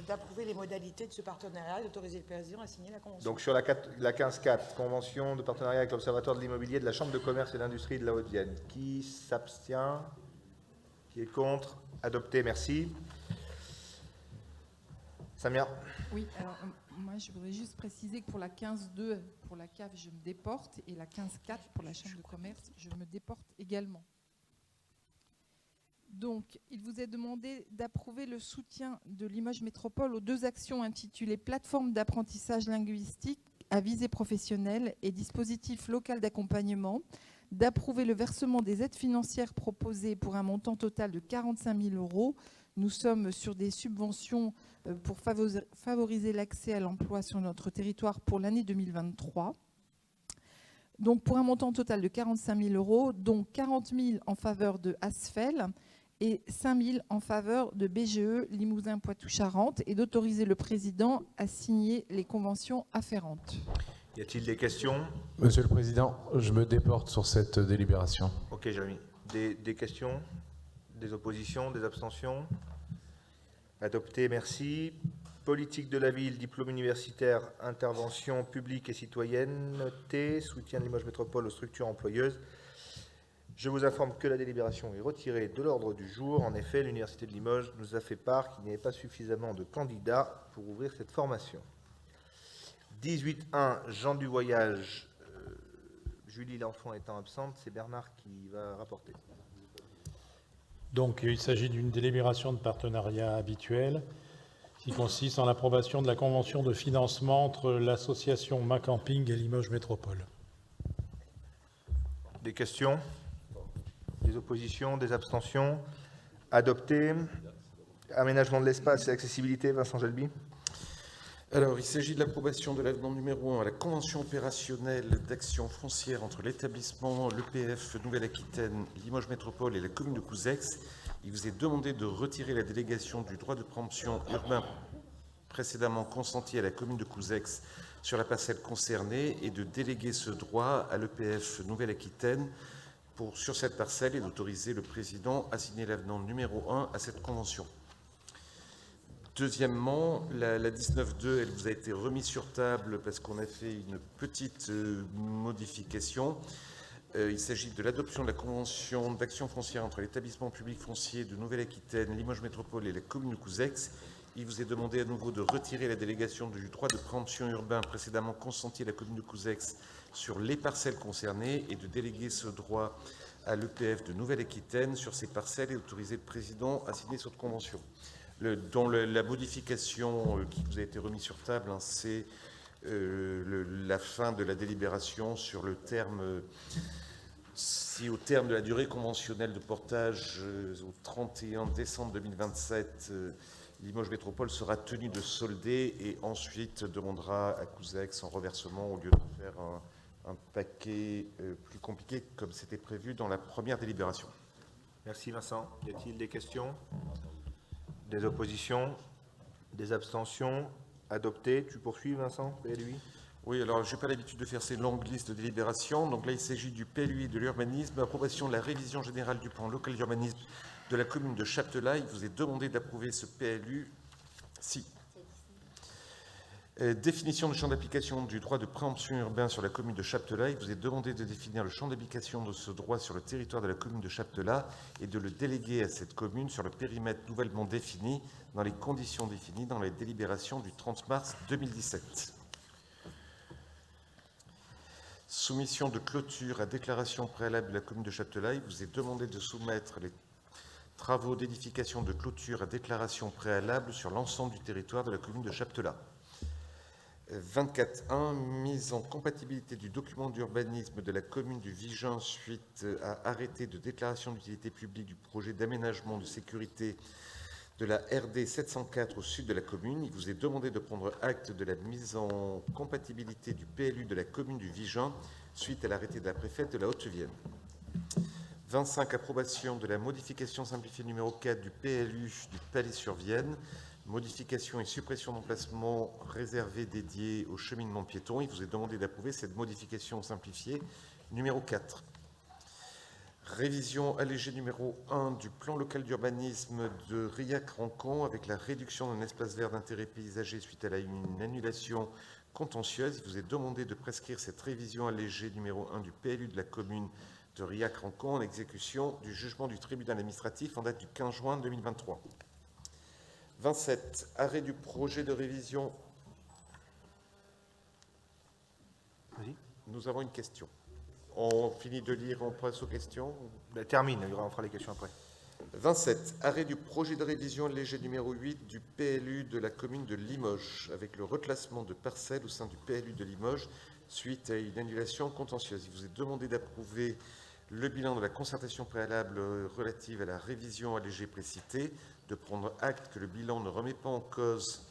Speaker 15: d'approuver les modalités de ce partenariat et d'autoriser le président à signer la convention.
Speaker 1: Donc sur la 15-4, convention de partenariat avec l'Observatoire de l'immobilier de la Chambre de commerce et d'industrie de la Haute-Vienne. Qui s'abstient? Qui est contre? Adopté, merci. Samia?
Speaker 17: Oui, alors moi je voudrais juste préciser que pour la 15-2, pour la CAF, je me déporte, et la 15-4, pour la Chambre de commerce, je me déporte également. Donc, il vous est demandé d'approuver le soutien de Limoges Métropole aux deux actions intitulées Plateforme d'apprentissage linguistique à visée professionnelle et dispositif local d'accompagnement, d'approuver le versement des aides financières proposées pour un montant total de 45 000 €. Nous sommes sur des subventions pour favoriser l'accès à l'emploi sur notre territoire pour l'année 2023. Donc, pour un montant total de 45 000 €, dont 40 000 en faveur de Asfel et 5 000 en faveur de BGE Limousin-Poitou-Charentes, et d'autoriser le président à signer les conventions afférentes.
Speaker 1: Y a-t-il des questions?
Speaker 18: Monsieur le Président, je me déporte sur cette délibération.
Speaker 1: Ok, Jérémy. Des questions? Des oppositions? Des abstentions? Adopté, merci. Politique de la ville, diplôme universitaire, intervention publique et citoyenneté, soutien de Limoges Métropole aux structures employeuses. Je vous informe que la délibération est retirée de l'ordre du jour. En effet, l'Université de Limoges nous a fait part qu'il n'y avait pas suffisamment de candidats pour ouvrir cette formation. 18.1, Jean du Voyage. Julie L'Enfant étant absente, c'est Bernard qui va rapporter.
Speaker 19: Donc, il s'agit d'une délibération de partenariat habituelle qui consiste en l'approbation de la convention de financement entre l'association Macamping et Limoges Métropole.
Speaker 1: Des questions? Des oppositions? Des abstentions? Adopté. Aménagement de l'espace et accessibilité, Vincent Gelby.
Speaker 13: Alors, il s'agit de l'approbation de l'avenant numéro 1 à la convention opérationnelle d'action foncière entre l'établissement, l'EPF Nouvelle-Aquitaine, Limoges Métropole et la commune de Couzex. Il vous est demandé de retirer la délégation du droit de préemption urbain précédemment consenti à la commune de Couzex sur la parcelle concernée et de déléguer ce droit à l'EPF Nouvelle-Aquitaine sur cette parcelle, et d'autoriser le président à signer l'avenant numéro 1 à cette convention. Deuxièmement, la 19.2, elle vous a été remise sur table parce qu'on a fait une petite modification. Il s'agit de l'adoption de la convention d'action foncière entre l'établissement public foncier de Nouvelle-Aquitaine, Limoges Métropole et la commune de Couzex. Il vous est demandé à nouveau de retirer la délégation du droit de préemption urbain précédemment consenti à la commune de Couzex sur les parcelles concernées et de déléguer ce droit à l'EPF de Nouvelle-Aquitaine sur ces parcelles et autoriser le président à signer cette convention. La modification qui vous a été remise sur table, hein, c'est la fin de la délibération sur le terme, si au terme de la durée conventionnelle de portage au 31 décembre 2027, Limoges Métropole sera tenu de solder et ensuite demandera à Couzex en reversement au lieu de faire un paquet plus compliqué comme c'était prévu dans la première délibération.
Speaker 1: Merci Vincent. Y a-t-il des questions? Des oppositions? Des abstentions? Adopté. Tu poursuis Vincent, PLUI?
Speaker 13: Oui, alors je n'ai pas l'habitude de faire ces longues listes de délibérations. Donc là, il s'agit du PLUI de l'urbanisme, approbation de la révision générale du plan local d'urbanisme de la commune de Chaptelain. Il vous est demandé d'approuver ce PLU. Si. Définition du champ d'application du droit de préemption urbain sur la commune de Chaptelain. Il vous est demandé de définir le champ d'application de ce droit sur le territoire de la commune de Chaptelain et de le déléguer à cette commune sur le périmètre nouvellement défini dans les conditions définies dans les délibérations du 30 mars 2017. Soumission de clôture à déclaration préalable de la commune de Chaptelain. Il vous est demandé de soumettre les travaux d'édification de clôture à déclaration préalable sur l'ensemble du territoire de la commune de Chaptelain. 24.1, mise en compatibilité du document d'urbanisme de la commune du Vigen suite à arrêté de déclaration d'utilité publique du projet d'aménagement de sécurité de la RD 704 au sud de la commune. Il vous est demandé de prendre acte de la mise en compatibilité du PLU de la commune du Vigen suite à l'arrêté de la préfète de la Haute-Vienne. 25, approbation de la modification simplifiée numéro 4 du PLU du Palais-sur-Vienne. Modification et suppression d'emplacements réservés dédiés au cheminement piéton. Il vous est demandé d'approuver cette modification simplifiée numéro 4. Révision allégée numéro 1 du plan local d'urbanisme de Riac-Rancon avec la réduction d'un espace vert d'intérêt paysager suite à une annulation contentieuse. Il vous est demandé de prescrire cette révision allégée numéro 1 du PLU de la commune de Riac-Rancon en exécution du jugement du tribunal administratif en date du 15 juin 2023. 27. Arrêt du projet de révision. Nous avons une question. On finit de lire, on passe aux questions.
Speaker 1: Termine, on fera les questions après.
Speaker 13: 27. Arrêt du projet de révision allégé numéro 8 du PLU de la commune de Limoges, avec le reclassement de parcelles au sein du PLU de Limoges suite à une annulation contentieuse. Il vous est demandé d'approuver le bilan de la concertation préalable relative à la révision allégée précitée, de prendre acte que le bilan ne remet pas en cause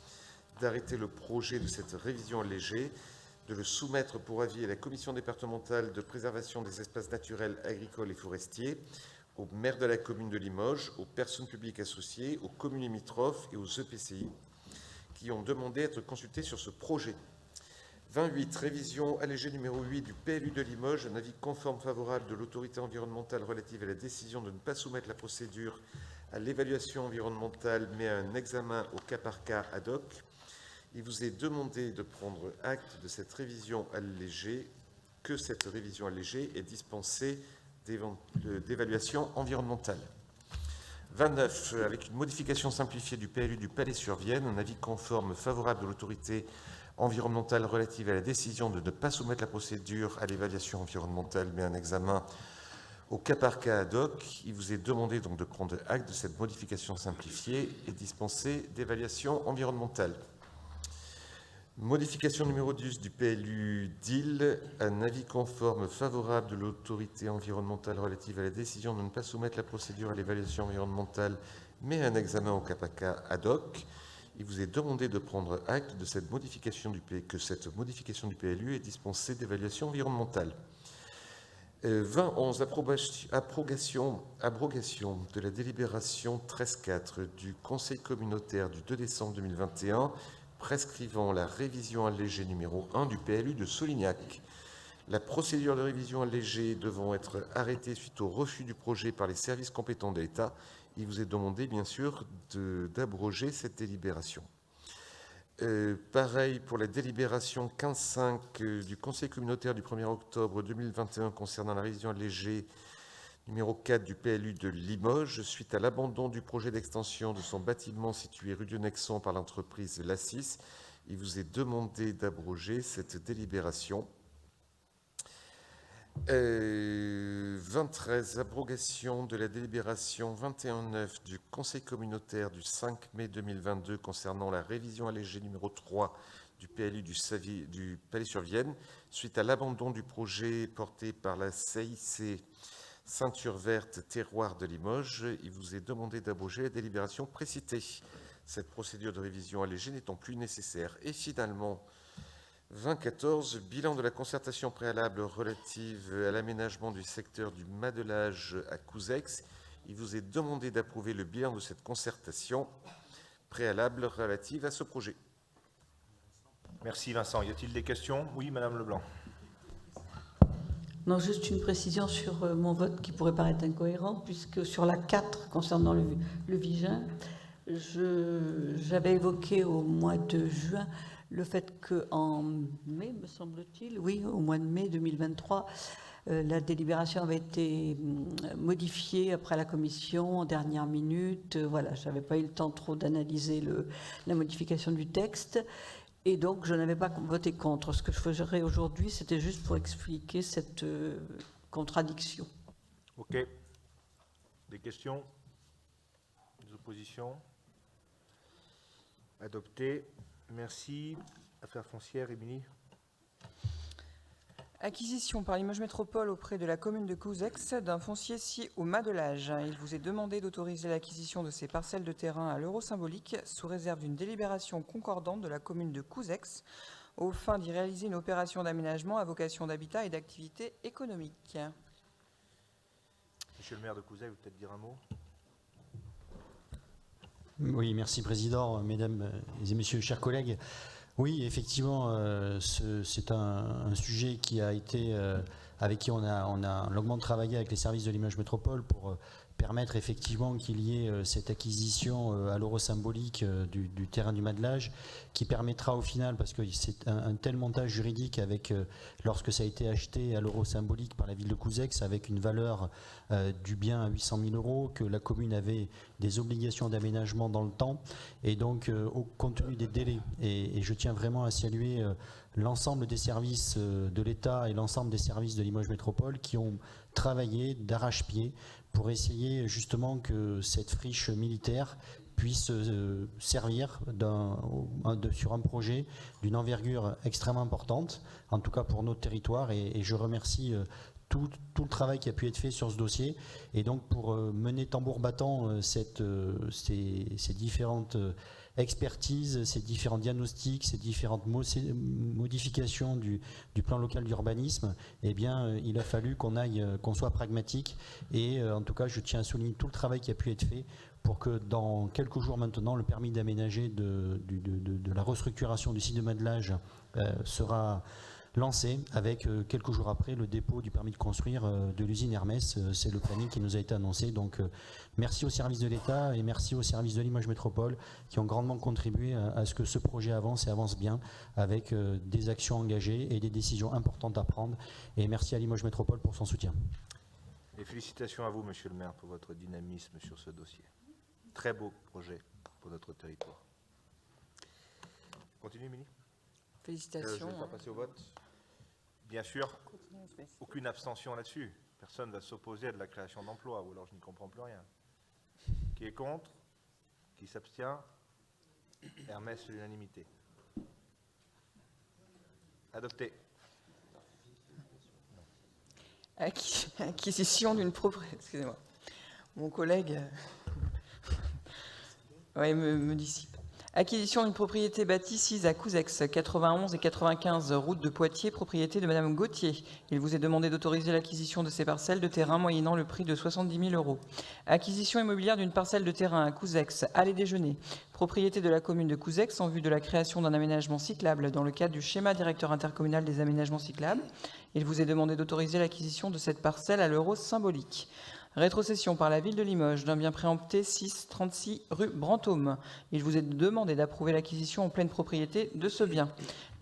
Speaker 13: d'arrêter le projet de cette révision allégée, de le soumettre pour avis à la commission départementale de préservation des espaces naturels, agricoles et forestiers, au maire de la commune de Limoges, aux personnes publiques associées, aux communes limitrophes et aux EPCI qui ont demandé à être consultés sur ce projet. 28. Révision allégée numéro 8 du PLU de Limoges, un avis conforme favorable de l'autorité environnementale relative à la décision de ne pas soumettre la procédure à l'évaluation environnementale mais à un examen au cas par cas ad hoc. Il vous est demandé de prendre acte de cette révision allégée, que cette révision allégée est dispensée d'évaluation environnementale. 29. Avec une modification simplifiée du PLU du Palais-sur-Vienne, un avis conforme favorable de l'autorité environnementale relative à la décision de ne pas soumettre la procédure à l'évaluation environnementale mais un examen au cas par cas ad hoc. Il vous est demandé donc de prendre acte de cette modification simplifiée et dispensée d'évaluation environnementale. Modification numéro 10 du PLU d'Île, un avis conforme favorable de l'autorité environnementale relative à la décision de ne pas soumettre la procédure à l'évaluation environnementale mais un examen au cas par cas ad hoc. Il vous est demandé de prendre acte de cette modification du PLU, que cette modification du PLU est dispensée d'évaluation environnementale. 20.11. Abrogation de la délibération 13.4 du Conseil communautaire du 2 décembre 2021 prescrivant la révision allégée numéro 1 du PLU de Solignac. La procédure de révision allégée devant être arrêtée suite au refus du projet par les services compétents de l'État, il vous est demandé, bien sûr, d'abroger cette délibération. Pareil pour la délibération 15.5 du Conseil communautaire du 1er octobre 2021 concernant la révision allégée numéro 4 du PLU de Limoges, suite à l'abandon du projet d'extension de son bâtiment situé rue du Nexon par l'entreprise Lassis. Il vous est demandé d'abroger cette délibération. 23, abrogation de la délibération 21.9 du Conseil communautaire du 5 mai 2022 concernant la révision allégée numéro 3 du PLU du Palais-sur-Vienne, suite à l'abandon du projet porté par la CIC Ceinture Verte Terroir de Limoges. Il vous est demandé d'abroger la délibération précitée, cette procédure de révision allégée n'étant plus nécessaire. Et finalement, 2014, bilan de la concertation préalable relative à l'aménagement du secteur du Madelage à Couzex. Il vous est demandé d'approuver le bilan de cette concertation préalable relative à ce projet.
Speaker 1: Merci Vincent. Y a-t-il des questions? Oui, Madame Leblanc.
Speaker 20: Non, juste une précision sur mon vote qui pourrait paraître incohérent, puisque sur la 4, concernant le Vigin, j'avais évoqué au mois de juin le fait qu'en mai, me semble-t-il, oui, au mois de mai 2023, la délibération avait été modifiée après la commission en dernière minute. Voilà, je n'avais pas eu le temps trop d'analyser la modification du texte. Et donc, je n'avais pas voté contre. Ce que je ferais aujourd'hui, c'était juste pour expliquer cette contradiction.
Speaker 1: OK. Des questions? Des oppositions? Adopté. Merci. Affaires foncières, Émilie.
Speaker 21: Acquisition par Limoges Métropole auprès de la commune de Couzex d'un foncier scié au Madelage. Il vous est demandé d'autoriser l'acquisition de ces parcelles de terrain à l'euro symbolique sous réserve d'une délibération concordante de la commune de Couzex aux fins d'y réaliser une opération d'aménagement à vocation d'habitat et d'activité économique.
Speaker 1: Monsieur le maire de Couzex, vous peut-être dire un mot?
Speaker 22: Oui, merci Président, Mesdames et Messieurs, chers collègues. Oui, effectivement, c'est un sujet qui a été, avec qui on a longuement travaillé avec les services de Limoges Métropole pour permettre effectivement qu'il y ait cette acquisition à l'euro symbolique du terrain du Madelage, qui permettra au final, parce que c'est un tel montage juridique avec, lorsque ça a été acheté à l'euro symbolique par la ville de Couzex, avec une valeur du bien à 800 000 €, que la commune avait des obligations d'aménagement dans le temps, et donc au compte tenu des délais, et je tiens vraiment à saluer l'ensemble des services de l'État et l'ensemble des services de Limoges Métropole qui ont travaillé d'arrache-pied pour essayer justement que cette friche militaire puisse servir sur un projet d'une envergure extrêmement importante, en tout cas pour notre territoire, et je remercie tout le travail qui a pu être fait sur ce dossier. Et donc pour mener tambour battant ces différentes expertises, ces différents diagnostics, ces différentes modifications du plan local d'urbanisme, eh bien, il a fallu qu'on soit pragmatique. Et en tout cas, je tiens à souligner tout le travail qui a pu être fait pour que dans quelques jours maintenant, le permis d'aménager de la restructuration du site de Madelage sera lancé avec quelques jours après le dépôt du permis de construire de l'usine Hermès. C'est le planning qui nous a été annoncé. Donc merci aux services de l'État et merci aux services de Limoges Métropole qui ont grandement contribué à ce que ce projet avance et avance bien avec des actions engagées et des décisions importantes à prendre. Et merci à Limoges Métropole pour son soutien.
Speaker 1: Et félicitations à vous, monsieur le maire, pour votre dynamisme sur ce dossier. Très beau projet pour notre territoire. Continue, Émilie.
Speaker 21: Félicitations.
Speaker 1: Je vais pas passer au vote. Bien sûr, aucune abstention là-dessus. Personne ne va s'opposer à de la création d'emplois, ou alors je n'y comprends plus rien. Qui est contre? Qui s'abstient? Hermès, l'unanimité. Adopté.
Speaker 21: Acquisition d'une propriété. Excusez-moi. Mon collègue me dissipe. Acquisition d'une propriété bâtie sise à Couzex, 91 et 95 route de Poitiers, propriété de Madame Gauthier. Il vous est demandé d'autoriser l'acquisition de ces parcelles de terrain moyennant le prix de 70 000 €. Acquisition immobilière d'une parcelle de terrain à Couzex, allée Déjeuner, propriété de la commune de Couzex en vue de la création d'un aménagement cyclable dans le cadre du schéma directeur intercommunal des aménagements cyclables. Il vous est demandé d'autoriser l'acquisition de cette parcelle à l'euro symbolique. Rétrocession par la ville de Limoges d'un bien préempté 636 rue Brantôme. Il vous est demandé d'approuver l'acquisition en pleine propriété de ce bien.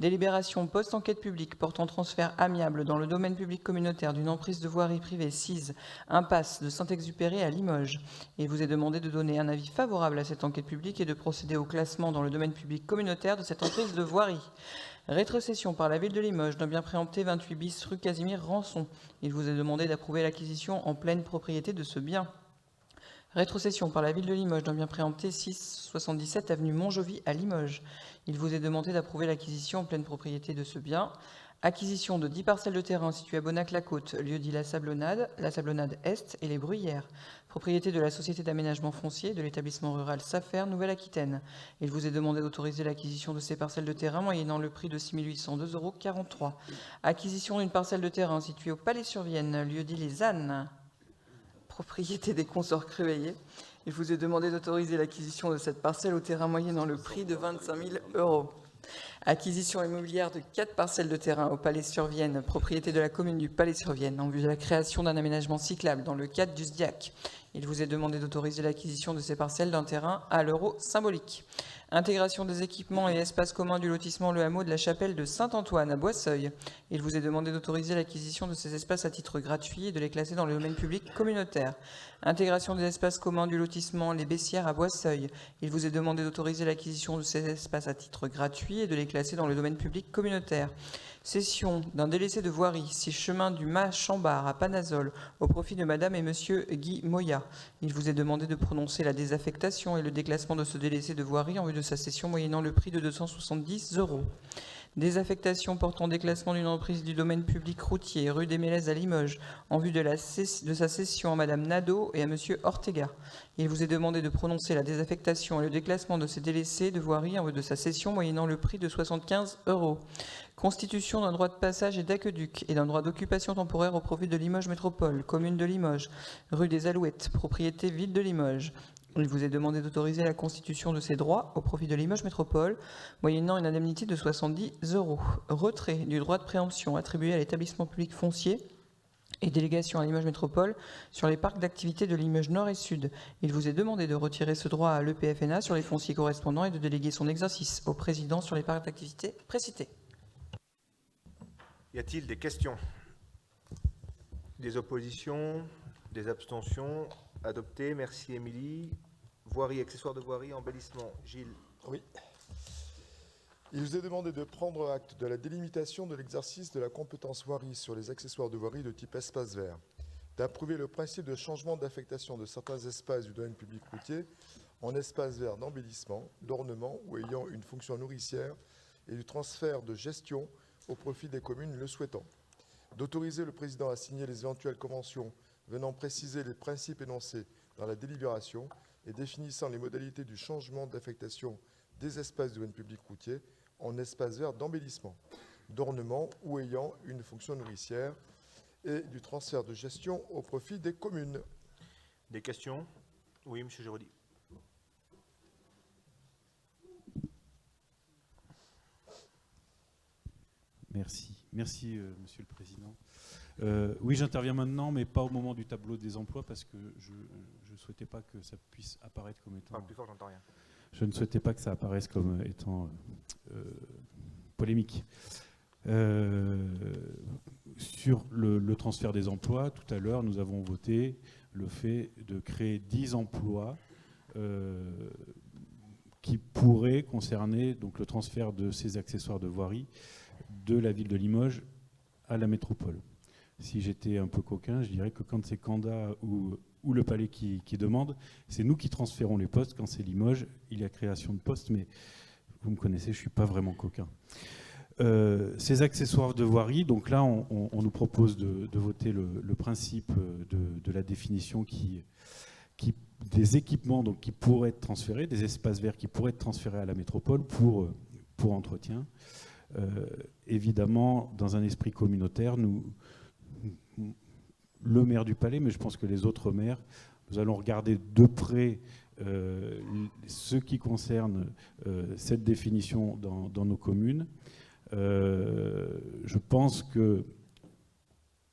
Speaker 21: Délibération post-enquête publique portant transfert amiable dans le domaine public communautaire d'une emprise de voirie privée 6, impasse de Saint-Exupéry à Limoges. Il vous est demandé de donner un avis favorable à cette enquête publique et de procéder au classement dans le domaine public communautaire de cette emprise de voirie. Rétrocession par la ville de Limoges d'un bien préempté 28 bis rue Casimir Rançon. Il vous est demandé d'approuver l'acquisition en pleine propriété de ce bien. Rétrocession par la ville de Limoges d'un bien préempté 677 avenue Montjoly à Limoges. Il vous est demandé d'approuver l'acquisition en pleine propriété de ce bien. Acquisition de 10 parcelles de terrain situées à Bonnac-la-Côte, lieu dit la Sablonnade Est et les Bruyères. Propriété de la Société d'aménagement foncier de l'établissement rural Safer Nouvelle-Aquitaine. Il vous est demandé d'autoriser l'acquisition de ces parcelles de terrain moyennant le prix de 6 802,43 €. Acquisition d'une parcelle de terrain située au Palais-sur-Vienne, lieu dit les Annes. Propriété des consorts Creveillé. Il vous est demandé d'autoriser l'acquisition de cette parcelle au terrain moyennant le prix de 25 000 €. Acquisition immobilière de 4 parcelles de terrain au Palais-sur-Vienne, propriété de la commune du Palais-sur-Vienne, en vue de la création d'un aménagement cyclable dans le cadre du SDIAC. Il vous est demandé d'autoriser l'acquisition de ces parcelles d'un terrain à l'euro symbolique. Intégration des équipements et espaces communs du lotissement Le Hameau de la Chapelle de Saint-Antoine à Boisseuil. Il vous est demandé d'autoriser l'acquisition de ces espaces à titre gratuit et de les classer dans le domaine public communautaire. Intégration des espaces communs du lotissement Les Bessières à Boisseuil. Il vous est demandé d'autoriser l'acquisition de ces espaces à titre gratuit et de les classer dans le domaine public communautaire. Cession d'un délaissé de voirie, 6 chemin du Mas-Chambard à Panazol, au profit de Madame et Monsieur Guy Moya. Il vous est demandé de prononcer la désaffectation et le déclassement de ce délaissé de voirie en vue de sa cession moyennant le prix de 270 €. Désaffectation portant déclassement d'une emprise du domaine public routier, rue des Mélèzes à Limoges, en vue de sa cession à Madame Nadeau et à Monsieur Ortega. Il vous est demandé de prononcer la désaffectation et le déclassement de ces délaissés de voirie en vue de sa cession moyennant le prix de 75 €. Constitution d'un droit de passage et d'aqueduc et d'un droit d'occupation temporaire au profit de Limoges Métropole, commune de Limoges, rue des Alouettes, propriété ville de Limoges. Il vous est demandé d'autoriser la constitution de ces droits au profit de Limoges Métropole, moyennant une indemnité de 70 €. Retrait du droit de préemption attribué à l'établissement public foncier et délégation à Limoges Métropole sur les parcs d'activités de Limoges Nord et Sud. Il vous est demandé de retirer ce droit à l'EPFNA sur les fonciers correspondants et de déléguer son exercice au président sur les parcs d'activités précités.
Speaker 1: Y a-t-il des questions? Des oppositions? Des abstentions? Adopté. Merci, Émilie. Voirie, accessoires de voirie, embellissement. Gilles.
Speaker 2: Oui. Il vous est demandé de prendre acte de la délimitation de l'exercice de la compétence voirie sur les accessoires de voirie de type espace vert, d'approuver le principe de changement d'affectation de certains espaces du domaine public routier en espace vert d'embellissement, d'ornement ou ayant une fonction nourricière et du transfert de gestion au profit des communes le souhaitant, d'autoriser le président à signer les éventuelles conventions venant préciser les principes énoncés dans la délibération et définissant les modalités du changement d'affectation des espaces du domaine public routier en espace vert d'embellissement, d'ornement ou ayant une fonction nourricière et du transfert de gestion au profit des communes.
Speaker 1: Des questions? Oui, M. Giraudy.
Speaker 3: Merci. Merci, Monsieur le Président. Oui, j'interviens maintenant, mais pas au moment du tableau des emplois, parce que je ne souhaitais pas que ça puisse apparaître comme étant...
Speaker 1: Plus fort, j'entends rien.
Speaker 3: Je ne souhaitais pas que ça apparaisse comme étant polémique. Sur le transfert des emplois, tout à l'heure, nous avons voté le fait de créer 10 emplois qui pourraient concerner donc, le transfert de ces accessoires de voirie de la ville de Limoges à la métropole. Si j'étais un peu coquin, je dirais que quand c'est Canda ou le Palais qui demande, c'est nous qui transférons les postes. Quand c'est Limoges, il y a création de postes, mais vous me connaissez, je ne suis pas vraiment coquin. Ces accessoires de voirie, donc là, on nous propose de voter le principe de la définition des équipements donc, qui pourraient être transférés, des espaces verts qui pourraient être transférés à la métropole pour entretien. Évidemment, dans un esprit communautaire, le maire du Palais, mais je pense que les autres maires, nous allons regarder de près ce qui concerne cette définition dans nos communes. Je pense que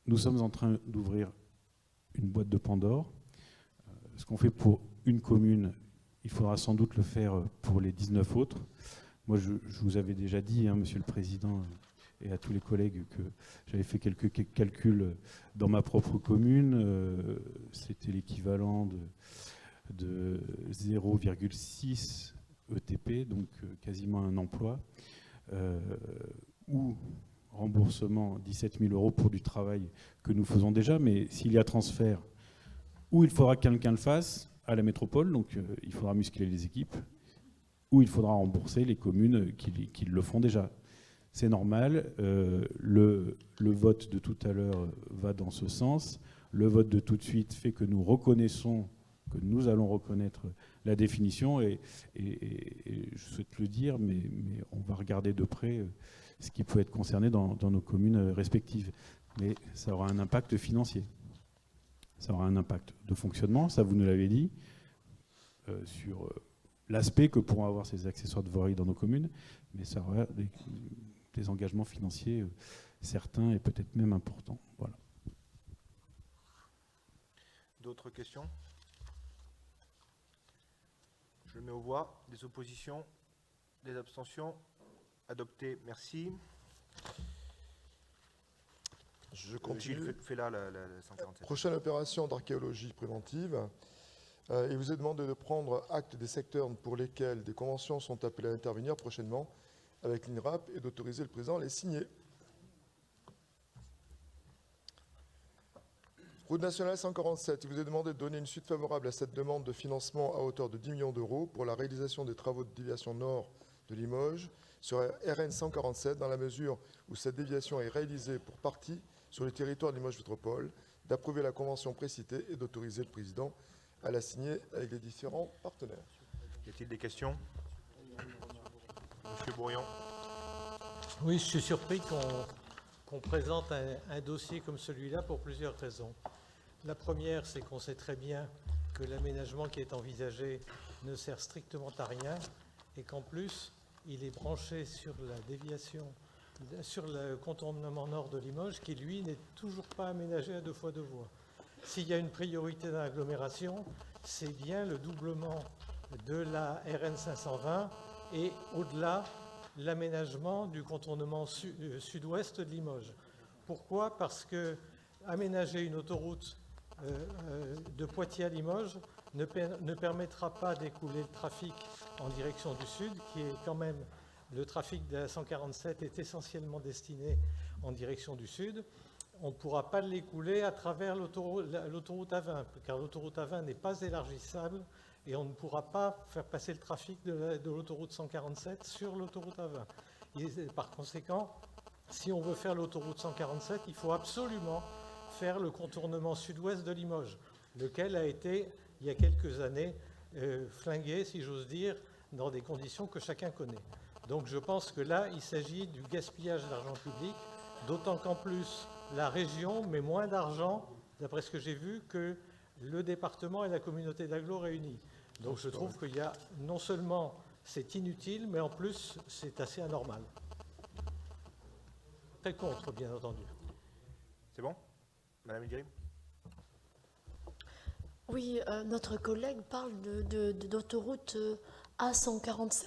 Speaker 3: nous sommes en train d'ouvrir une boîte de Pandore. Ce qu'on fait pour une commune, il faudra sans doute le faire pour les 19 autres. Moi, je vous avais déjà dit, hein, Monsieur le Président, et à tous les collègues, que j'avais fait quelques calculs dans ma propre commune. C'était l'équivalent de 0,6 ETP, donc quasiment un emploi, ou remboursement 17 000 € pour du travail que nous faisons déjà, mais s'il y a transfert, ou il faudra que quelqu'un le fasse à la métropole, donc il faudra muscler les équipes, ou il faudra rembourser les communes qui le font déjà. C'est normal, le vote de tout à l'heure va dans ce sens, le vote de tout de suite fait que nous reconnaissons, que nous allons reconnaître la définition, et je souhaite le dire, mais on va regarder de près ce qui peut être concerné dans nos communes respectives. Mais ça aura un impact financier. Ça aura un impact de fonctionnement, ça vous nous l'avez dit, sur l'aspect que pourront avoir ces accessoires de voirie dans nos communes, mais ça aura des engagements financiers certains et peut-être même importants. Voilà.
Speaker 1: D'autres questions? Je le mets aux voix. Des oppositions? Des abstentions? Adopté. Merci.
Speaker 2: Je continue.
Speaker 1: Gilles, fais là la 147.
Speaker 2: Prochaine opération d'archéologie préventive. Il vous est demandé de prendre acte des secteurs pour lesquels des conventions sont appelées à intervenir prochainement avec l'INRAP et d'autoriser le président à les signer. Route nationale 147, il vous est demandé de donner une suite favorable à cette demande de financement à hauteur de 10 millions d'euros pour la réalisation des travaux de déviation nord de Limoges sur RN 147 dans la mesure où cette déviation est réalisée pour partie sur le territoire de Limoges Métropole, d'approuver la convention précitée et d'autoriser le président à la signer avec les différents partenaires.
Speaker 1: Y a-t-il des questions? Monsieur Bourillon.
Speaker 8: Oui, je suis surpris qu'on présente un dossier comme celui-là pour plusieurs raisons. La première, c'est qu'on sait très bien que l'aménagement qui est envisagé ne sert strictement à rien et qu'en plus, il est branché sur la déviation, sur le contournement nord de Limoges, qui lui n'est toujours pas aménagé à 2 fois 2 voies. S'il y a une priorité dans l'agglomération, c'est bien le doublement de la RN 520 et au-delà, l'aménagement du contournement sud-ouest de Limoges. Pourquoi? Parce que aménager une autoroute de Poitiers à Limoges ne permettra pas d'écouler le trafic en direction du sud, qui est quand même, le trafic de la 147 est essentiellement destiné en direction du sud. On ne pourra pas l'écouler à travers l'autoroute A20, car l'autoroute A20 n'est pas élargissable et on ne pourra pas faire passer le trafic de l'autoroute 147 sur l'autoroute A20. Et par conséquent, si on veut faire l'autoroute 147, il faut absolument faire le contournement sud-ouest de Limoges, lequel a été, il y a quelques années, flingué, si j'ose dire, dans des conditions que chacun connaît. Donc je pense que là, il s'agit du gaspillage d'argent public, d'autant qu'en plus, la région met moins d'argent, d'après ce que j'ai vu, que le département et la communauté d'agglo réunis. Donc je trouve qu'il y a, non seulement c'est inutile, mais en plus c'est assez anormal. Très contre, bien entendu.
Speaker 1: C'est bon? Madame Idiri?
Speaker 9: Oui, notre collègue parle d'autoroute A147.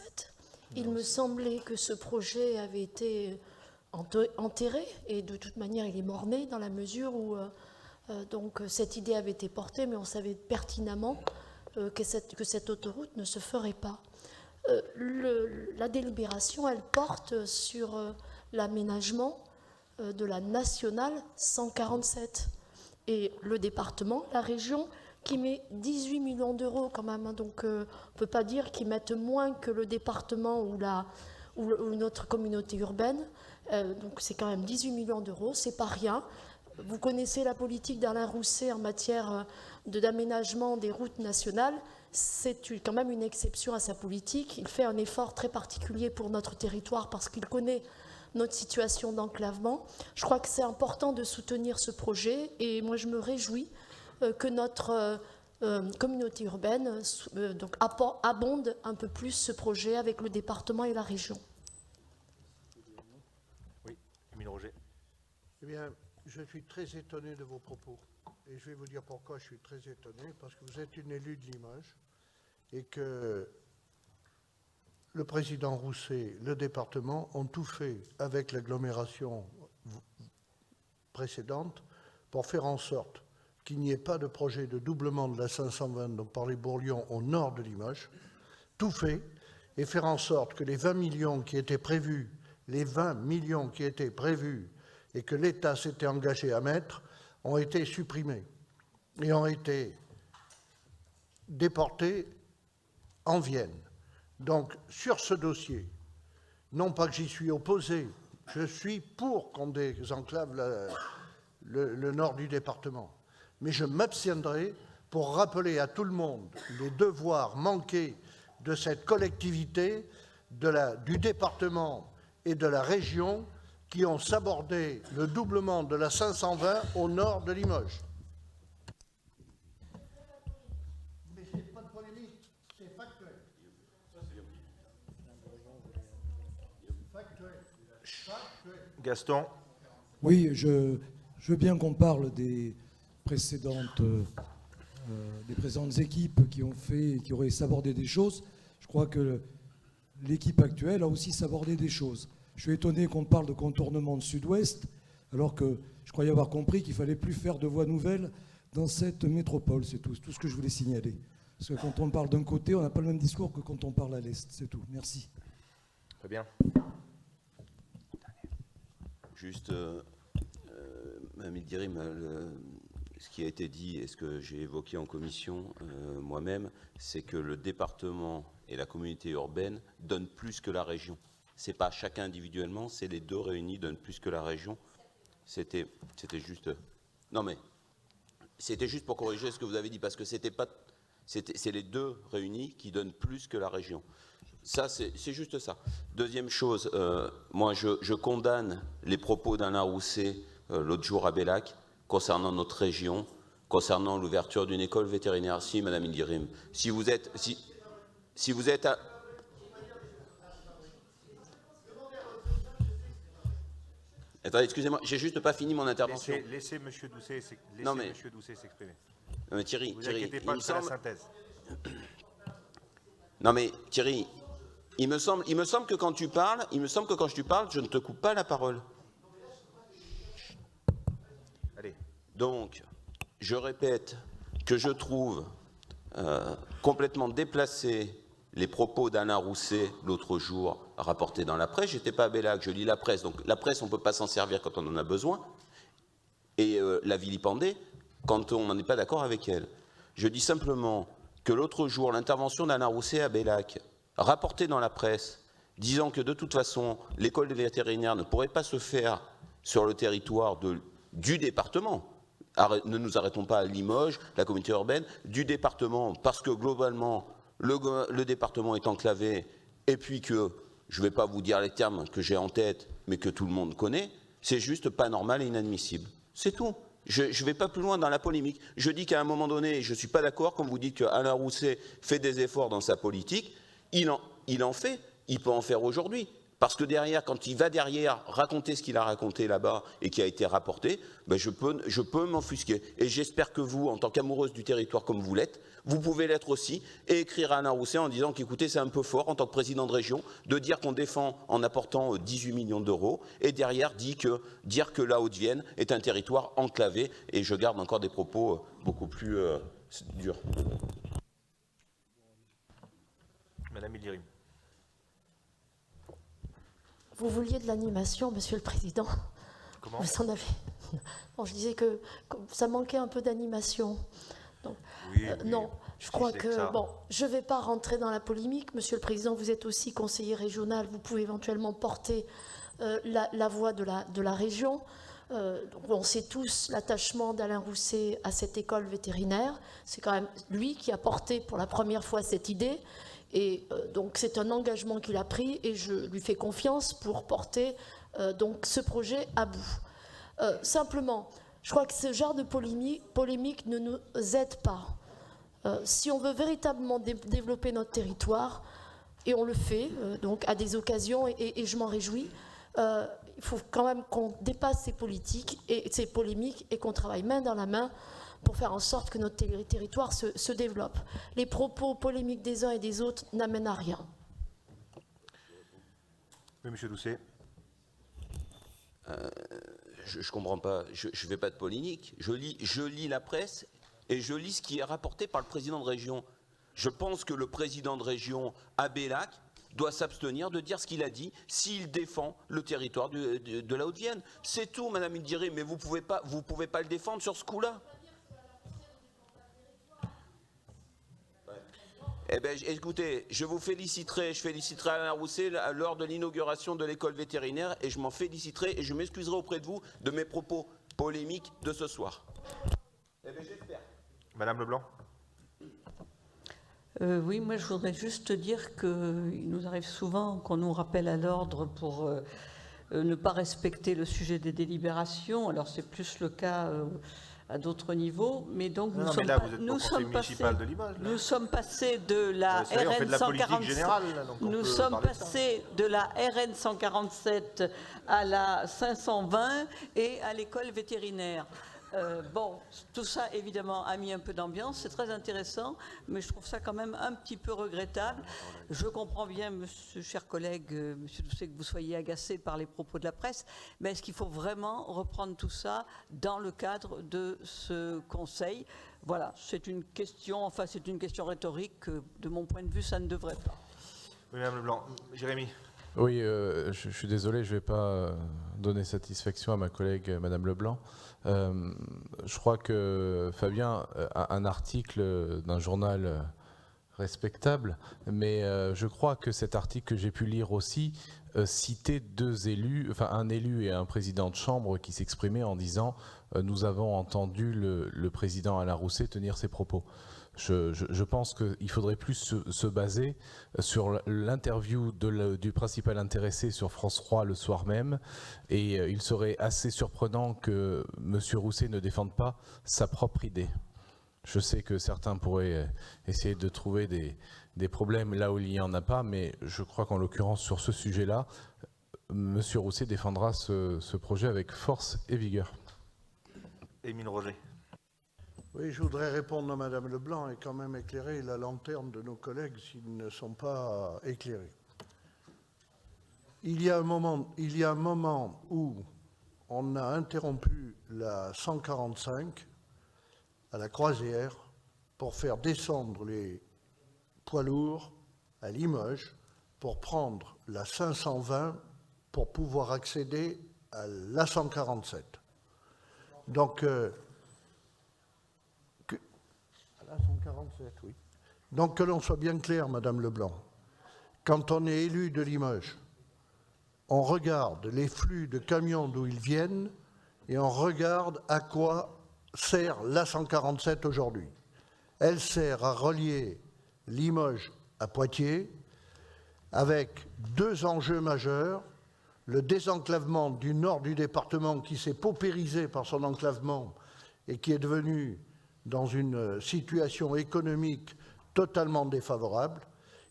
Speaker 9: Il me semblait que ce projet avait été enterré et de toute manière il est mort-né dans la mesure où donc cette idée avait été portée, mais on savait pertinemment que cette autoroute ne se ferait pas. La délibération, elle porte sur l'aménagement de la nationale 147 et le département, la région, qui met 18 millions d'euros quand même. Donc on ne peut pas dire qu'ils mettent moins que le département ou notre communauté urbaine. Donc c'est quand même 18 millions d'euros, c'est pas rien. Vous connaissez la politique d'Alain Rousset en matière d'aménagement des routes nationales. C'est quand même une exception à sa politique. Il fait un effort très particulier pour notre territoire parce qu'il connaît notre situation d'enclavement. Je crois que c'est important de soutenir ce projet et moi je me réjouis que notre communauté urbaine donc abonde un peu plus ce projet avec le département et la région.
Speaker 1: Oui, Émile Roger.
Speaker 4: Eh bien, je suis très étonné de vos propos. Et je vais vous dire pourquoi je suis très étonné. Parce que vous êtes une élue de Limoges et que le président Rousset, le département, ont tout fait avec l'agglomération précédente pour faire en sorte qu'il n'y ait pas de projet de doublement de la 520 donc par les Bourlions au nord de Limoges. Tout fait, et faire en sorte que les 20 millions qui étaient prévus, et que l'État s'était engagé à mettre, ont été supprimés et ont été déportés en Vienne. Donc, sur ce dossier, non pas que j'y suis opposé, je suis pour qu'on désenclave le nord du département, mais je m'abstiendrai pour rappeler à tout le monde les devoirs manqués de cette collectivité, du département et de la région qui ont sabordé le doublement de la 520 au nord de Limoges. Mais ce n'est pas de polémique, c'est factuel.
Speaker 1: Gaston.
Speaker 7: Oui, je veux bien qu'on parle des précédentes équipes qui ont fait, qui auraient sabordé des choses. Je crois que l'équipe actuelle a aussi sabordé des choses. Je suis étonné qu'on parle de contournement de sud-ouest, alors que je croyais avoir compris qu'il ne fallait plus faire de voies nouvelles dans cette métropole. C'est tout ce que je voulais signaler. Parce que quand on parle d'un côté, on n'a pas le même discours que quand on parle à l'est. C'est tout. Merci.
Speaker 1: Très bien.
Speaker 12: Juste, Mme Ildirim, ce qui a été dit et ce que j'ai évoqué en commission moi-même, c'est que le département et la communauté urbaine donnent plus que la région. Ce n'est pas chacun individuellement, c'est les deux réunis donnent plus que la région. C'était juste... Non mais, c'était juste pour corriger ce que vous avez dit, parce que c'est les deux réunis qui donnent plus que la région. Ça, c'est juste ça. Deuxième chose, moi, je condamne les propos d'Alain Rousset l'autre jour à Bellac concernant notre région, concernant l'ouverture d'une école vétérinaire. Si, Madame Ildirim, si vous êtes à... Attendez, excusez-moi, j'ai juste pas fini mon intervention.
Speaker 1: Laissez M. Doucet s'exprimer.
Speaker 12: Thierry,
Speaker 1: vous inquiétez pas, c'est la synthèse.
Speaker 12: Non mais Thierry, il me semble que quand tu parles, je ne te coupe pas la parole.
Speaker 1: Allez.
Speaker 12: Donc, je répète que je trouve complètement déplacé les propos d'Alain Rousset l'autre jour rapportés dans la presse. J'étais pas à Bellac, je lis la presse. Donc la presse, on ne peut pas s'en servir quand on en a besoin. Et la vilipender quand on n'est pas d'accord avec elle. Je dis simplement que l'autre jour, l'intervention d'Alain Rousset à Bellac, rapportée dans la presse, disant que de toute façon, l'école des vétérinaires ne pourrait pas se faire sur le territoire du département. Ne nous arrêtons pas à Limoges, la communauté urbaine, du département, parce que globalement, le département est enclavé, et puis que, je ne vais pas vous dire les termes que j'ai en tête, mais que tout le monde connaît, c'est juste pas normal et inadmissible. C'est tout. Je ne vais pas plus loin dans la polémique. Je dis qu'à un moment donné, je ne suis pas d'accord quand vous dites qu'Alain Rousset fait des efforts dans sa politique. Il en fait, il peut en faire aujourd'hui. Parce que derrière, quand il va derrière raconter ce qu'il a raconté là-bas et qui a été rapporté, ben je peux m'enfusquer. Et j'espère que vous, en tant qu'amoureuse du territoire comme vous l'êtes, vous pouvez l'être aussi et écrire à Alain Rousset en disant qu'écoutez, c'est un peu fort en tant que président de région de dire qu'on défend en apportant 18 millions d'euros et derrière dire que la Haute-Vienne est un territoire enclavé. Et je garde encore des propos beaucoup plus durs.
Speaker 1: Madame Ildirim.
Speaker 9: Vous vouliez de l'animation, Monsieur le Président.
Speaker 1: Comment ?
Speaker 9: Vous en avez. Bon, je disais que ça manquait un peu d'animation.
Speaker 1: Oui,
Speaker 9: non, je crois que... Bon, je ne vais pas rentrer dans la polémique. Monsieur le Président, vous êtes aussi conseiller régional. Vous pouvez éventuellement porter la voix de la région. Donc on sait tous l'attachement d'Alain Rousset à cette école vétérinaire. C'est quand même lui qui a porté pour la première fois cette idée. Et donc c'est un engagement qu'il a pris et je lui fais confiance pour porter donc ce projet à bout. Simplement, je crois que ce genre de polémique ne nous aide pas. Si on veut véritablement développer notre territoire, et on le fait donc à des occasions et je m'en réjouis, il faut quand même qu'on dépasse ces politiques et ces polémiques et qu'on travaille main dans la main pour faire en sorte que notre territoire se développe. Les propos polémiques des uns et des autres n'amènent à rien.
Speaker 1: Oui, monsieur Doucet.
Speaker 12: Je ne comprends pas, je ne fais pas de polémique. Je lis la presse et je lis ce qui est rapporté par le président de région. Je pense que le président de région, Abélac, doit s'abstenir de dire ce qu'il a dit s'il défend le territoire de la Haute-Vienne. C'est tout, madame, il dirait, mais vous pouvez pas le défendre sur ce coup-là. Eh bien, écoutez, je féliciterai Alain Rousset lors de l'inauguration de l'école vétérinaire et je m'en féliciterai et je m'excuserai auprès de vous de mes propos polémiques de ce soir. Eh bien, j'espère.
Speaker 1: Madame Leblanc.
Speaker 20: Oui, moi je voudrais juste dire qu'il nous arrive souvent qu'on nous rappelle à l'ordre pour ne pas respecter le sujet des délibérations. Alors c'est plus le cas à d'autres niveaux, mais donc nous sommes passés de la RN 147. Nous sommes passés de la RN 147 à la 520 et à l'école vétérinaire. Bon, tout ça évidemment a mis un peu d'ambiance, c'est très intéressant, mais je trouve ça quand même un petit peu regrettable. Je comprends bien, monsieur, cher collègue, monsieur Doucet, que vous soyez agacé par les propos de la presse, mais est-ce qu'il faut vraiment reprendre tout ça dans le cadre de ce conseil? Voilà, c'est une question, enfin c'est une question rhétorique, de mon point de vue, ça ne devrait pas.
Speaker 1: Oui, madame Leblanc. Jérémy.
Speaker 18: Oui, je suis désolé, je ne vais pas donner satisfaction à ma collègue madame Leblanc. Je crois que Fabien a un article d'un journal respectable, mais je crois que cet article que j'ai pu lire aussi citait deux élus, enfin un élu et un président de chambre qui s'exprimaient en disant nous avons entendu le président Alain Rousset tenir ses propos. Je pense qu'il faudrait plus se baser sur l'interview du principal intéressé sur France 3 le soir même, et il serait assez surprenant que M. Rousset ne défende pas sa propre idée. Je sais que certains pourraient essayer de trouver des problèmes là où il n'y en a pas, mais je crois qu'en l'occurrence sur ce sujet-là, M. Rousset défendra ce projet avec force et vigueur.
Speaker 1: Émile Roger.
Speaker 4: Oui, je voudrais répondre à Madame Leblanc et quand même éclairer la lanterne de nos collègues s'ils ne sont pas éclairés. Il y a un moment où on a interrompu la 145 à la Croisière pour faire descendre les poids lourds à Limoges pour prendre la 520 pour pouvoir accéder à la 147. Donc, la 147, oui. Donc que l'on soit bien clair, Madame Leblanc, quand on est élu de Limoges, on regarde les flux de camions d'où ils viennent et on regarde à quoi sert la 147 aujourd'hui. Elle sert à relier Limoges à Poitiers avec deux enjeux majeurs, le désenclavement du nord du département qui s'est paupérisé par son enclavement et qui est devenu dans une situation économique totalement défavorable,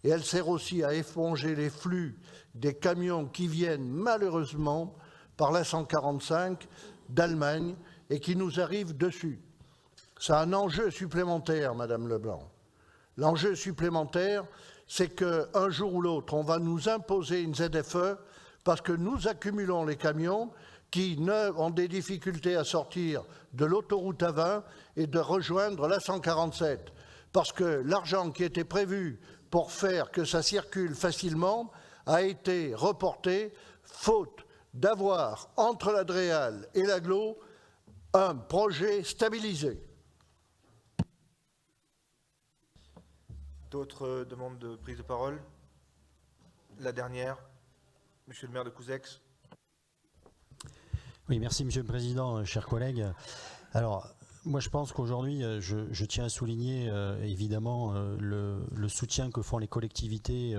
Speaker 4: et elle sert aussi à éponger les flux des camions qui viennent malheureusement par la 145 d'Allemagne et qui nous arrivent dessus. Ça a un enjeu supplémentaire, Madame Leblanc. L'enjeu supplémentaire, c'est qu'un jour ou l'autre, on va nous imposer une ZFE parce que nous accumulons les camions qui ont des difficultés à sortir de l'autoroute A20 et de rejoindre la 147. Parce que l'argent qui était prévu pour faire que ça circule facilement a été reporté, faute d'avoir entre la Dréal et l'Agglo un projet stabilisé.
Speaker 1: D'autres demandes de prise de parole? La dernière, monsieur le maire de Couzex.
Speaker 22: Oui, merci Monsieur le Président, chers collègues. Alors, moi je pense qu'aujourd'hui, je tiens à souligner évidemment le soutien que font les collectivités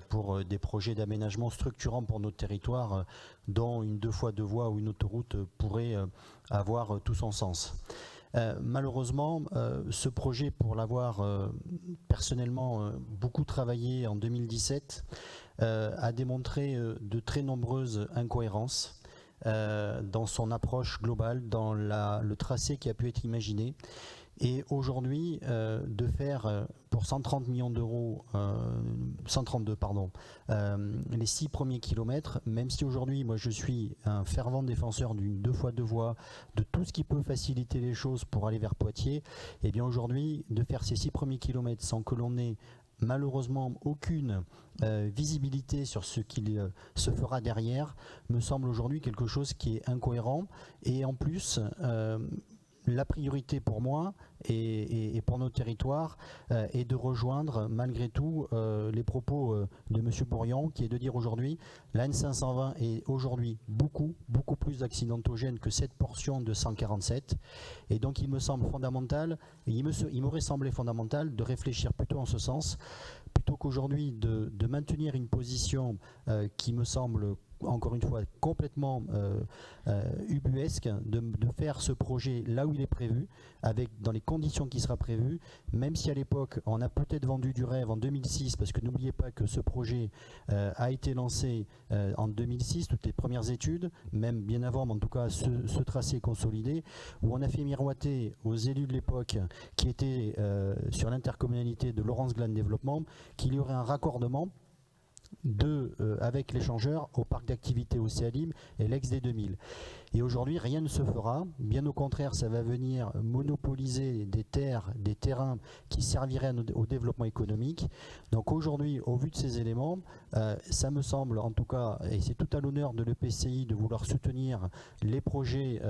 Speaker 22: pour des projets d'aménagement structurants pour notre territoire, dont une 2x2 voies ou une autoroute pourrait avoir tout son sens. Malheureusement, ce projet, pour l'avoir personnellement beaucoup travaillé en 2017, a démontré de très nombreuses incohérences dans son approche globale, dans le tracé qui a pu être imaginé. Et aujourd'hui, de faire pour 130 millions d'euros, 132 pardon, les 6 premiers kilomètres, même si aujourd'hui moi je suis un fervent défenseur d'une 2x2 voies, de tout ce qui peut faciliter les choses pour aller vers Poitiers, et bien aujourd'hui de faire ces 6 premiers kilomètres sans que l'on ait malheureusement aucune visibilité sur ce qu'il se fera derrière, me semble aujourd'hui quelque chose qui est incohérent. Et en plus, la priorité pour moi et pour nos territoires est de rejoindre malgré tout les propos de M. Bourrian, qui est de dire aujourd'hui la N520 est aujourd'hui beaucoup plus accidentogène que cette portion de 147, et donc il me semble fondamental, il m'aurait semblé fondamental de réfléchir plutôt en ce sens, plutôt qu'aujourd'hui de maintenir une position qui me semble encore une fois complètement ubuesque, de faire ce projet là où il est prévu, avec dans les conditions qui sera prévues, même si à l'époque on a peut-être vendu du rêve en 2006, parce que n'oubliez pas que ce projet a été lancé en 2006, toutes les premières études, même bien avant, mais en tout cas ce tracé consolidé, où on a fait miroiter aux élus de l'époque qui étaient sur l'intercommunalité de Laurence Glane Développement qu'il y aurait un raccordement avec l'échangeur au parc d'activité Océalim et l'ex-D2000. Et aujourd'hui, rien ne se fera. Bien au contraire, ça va venir monopoliser des terrains qui serviraient au développement économique. Donc aujourd'hui, au vu de ces éléments, ça me semble en tout cas, et c'est tout à l'honneur de l'EPCI de vouloir soutenir les projets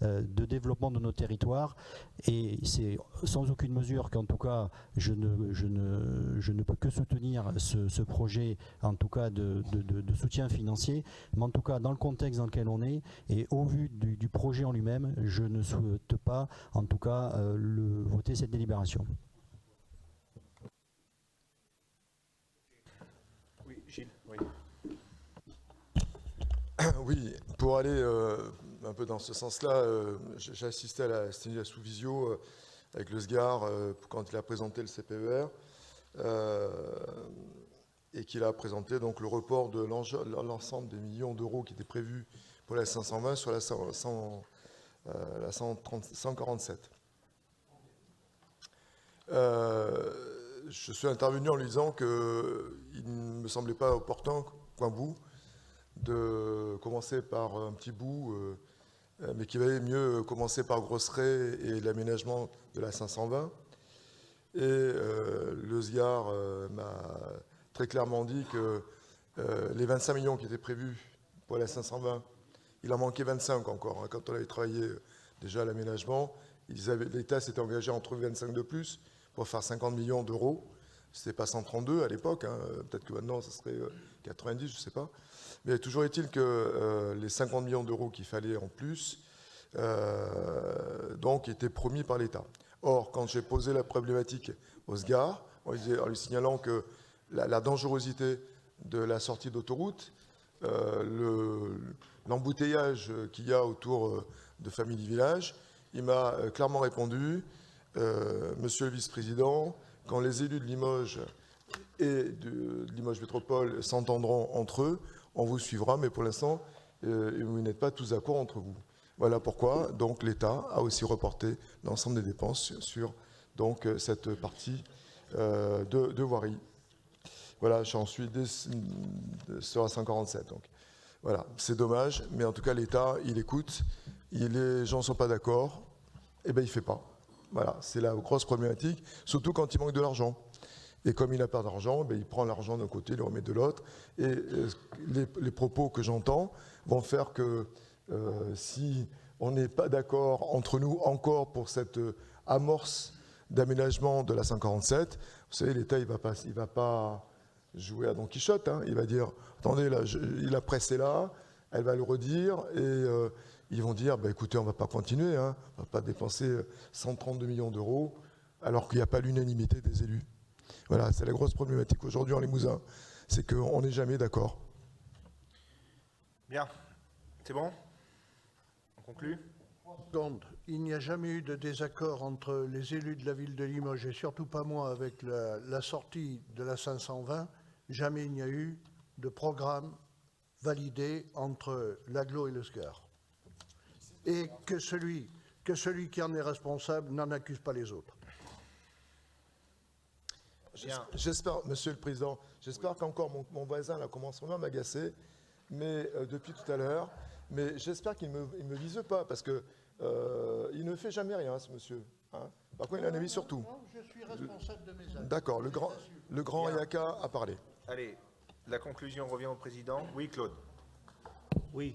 Speaker 22: de développement de nos territoires. Et c'est sans aucune mesure qu'en tout cas, je ne peux que soutenir ce projet, en tout cas de soutien financier. Mais en tout cas, dans le contexte dans lequel on est, et au vu du projet en lui-même, je ne souhaite pas, en tout cas, voter cette délibération.
Speaker 1: Oui, Gilles, oui.
Speaker 2: Oui, pour aller un peu dans ce sens-là, j'ai assisté à la stimulation sous visio avec le SGAR quand il a présenté le CPER et qu'il a présenté donc le report de l'ensemble des millions d'euros qui étaient prévus pour la 520 sur la 147. Je suis intervenu en lui disant qu'il ne me semblait pas opportun, point bout, de commencer par un petit bout, mais qu'il valait mieux commencer par Grosseret et l'aménagement de la 520. Et le SGAR m'a très clairement dit que les 25 millions qui étaient prévus pour la 520, il en manquait 25 encore. Quand on avait travaillé déjà à l'aménagement, l'État s'était engagé à en trouver 25 de plus pour faire 50 millions d'euros. Ce n'était pas 132 à l'époque, hein. Peut-être que maintenant ça serait 90, je ne sais pas. Mais toujours est-il que les 50 millions d'euros qu'il fallait en plus donc étaient promis par l'État. Or, quand j'ai posé la problématique au SGAR, en lui signalant que la dangerosité de la sortie d'autoroute, l'embouteillage qu'il y a autour de Family Village, il m'a clairement répondu, Monsieur le vice-président, quand les élus de Limoges et de Limoges Métropole s'entendront entre eux, on vous suivra, mais pour l'instant, vous n'êtes pas tous d'accord entre vous. Voilà pourquoi donc l'État a aussi reporté l'ensemble des dépenses sur donc, cette partie de voirie. Voilà, j'en suis sur la 147. Donc. Voilà, c'est dommage, mais en tout cas, l'État, il écoute. Les gens ne sont pas d'accord, et bien il ne fait pas. Voilà, c'est la grosse problématique, surtout quand il manque de l'argent. Et comme il n'a pas d'argent, il prend l'argent d'un côté, il le remet de l'autre. Et les propos que j'entends vont faire que si on n'est pas d'accord entre nous encore pour cette amorce d'aménagement de la 147, vous savez, l'État, il va pas jouer à Don Quichotte, hein. Il va dire, attendez, là, la presse est là, elle va le redire, et ils vont dire, écoutez, on ne va pas continuer, hein. On ne va pas dépenser 132 millions d'euros, alors qu'il n'y a pas l'unanimité des élus. Voilà, c'est la grosse problématique aujourd'hui en Limousin, c'est qu'on n'est jamais d'accord.
Speaker 1: Bien, c'est bon? On conclut?
Speaker 4: Il n'y a jamais eu de désaccord entre les élus de la ville de Limoges, et surtout pas moi, avec la sortie de la 520, jamais il n'y a eu de programme validé entre l'AGLO et le SCAR. Et que celui qui en est responsable n'en accuse pas les autres.
Speaker 2: J'espère, Monsieur le Président, j'espère qu'encore mon voisin là, commence vraiment à m'agacer, mais depuis tout à l'heure, mais j'espère qu'il ne me vise pas, parce que il ne fait jamais rien, ce monsieur. Hein. Par contre, il a un avis sur tout.
Speaker 4: Non, je suis responsable de mes actes.
Speaker 2: D'accord, le grand Ayaka a parlé.
Speaker 1: Allez, la conclusion revient au Président. Oui, Claude.
Speaker 5: Oui,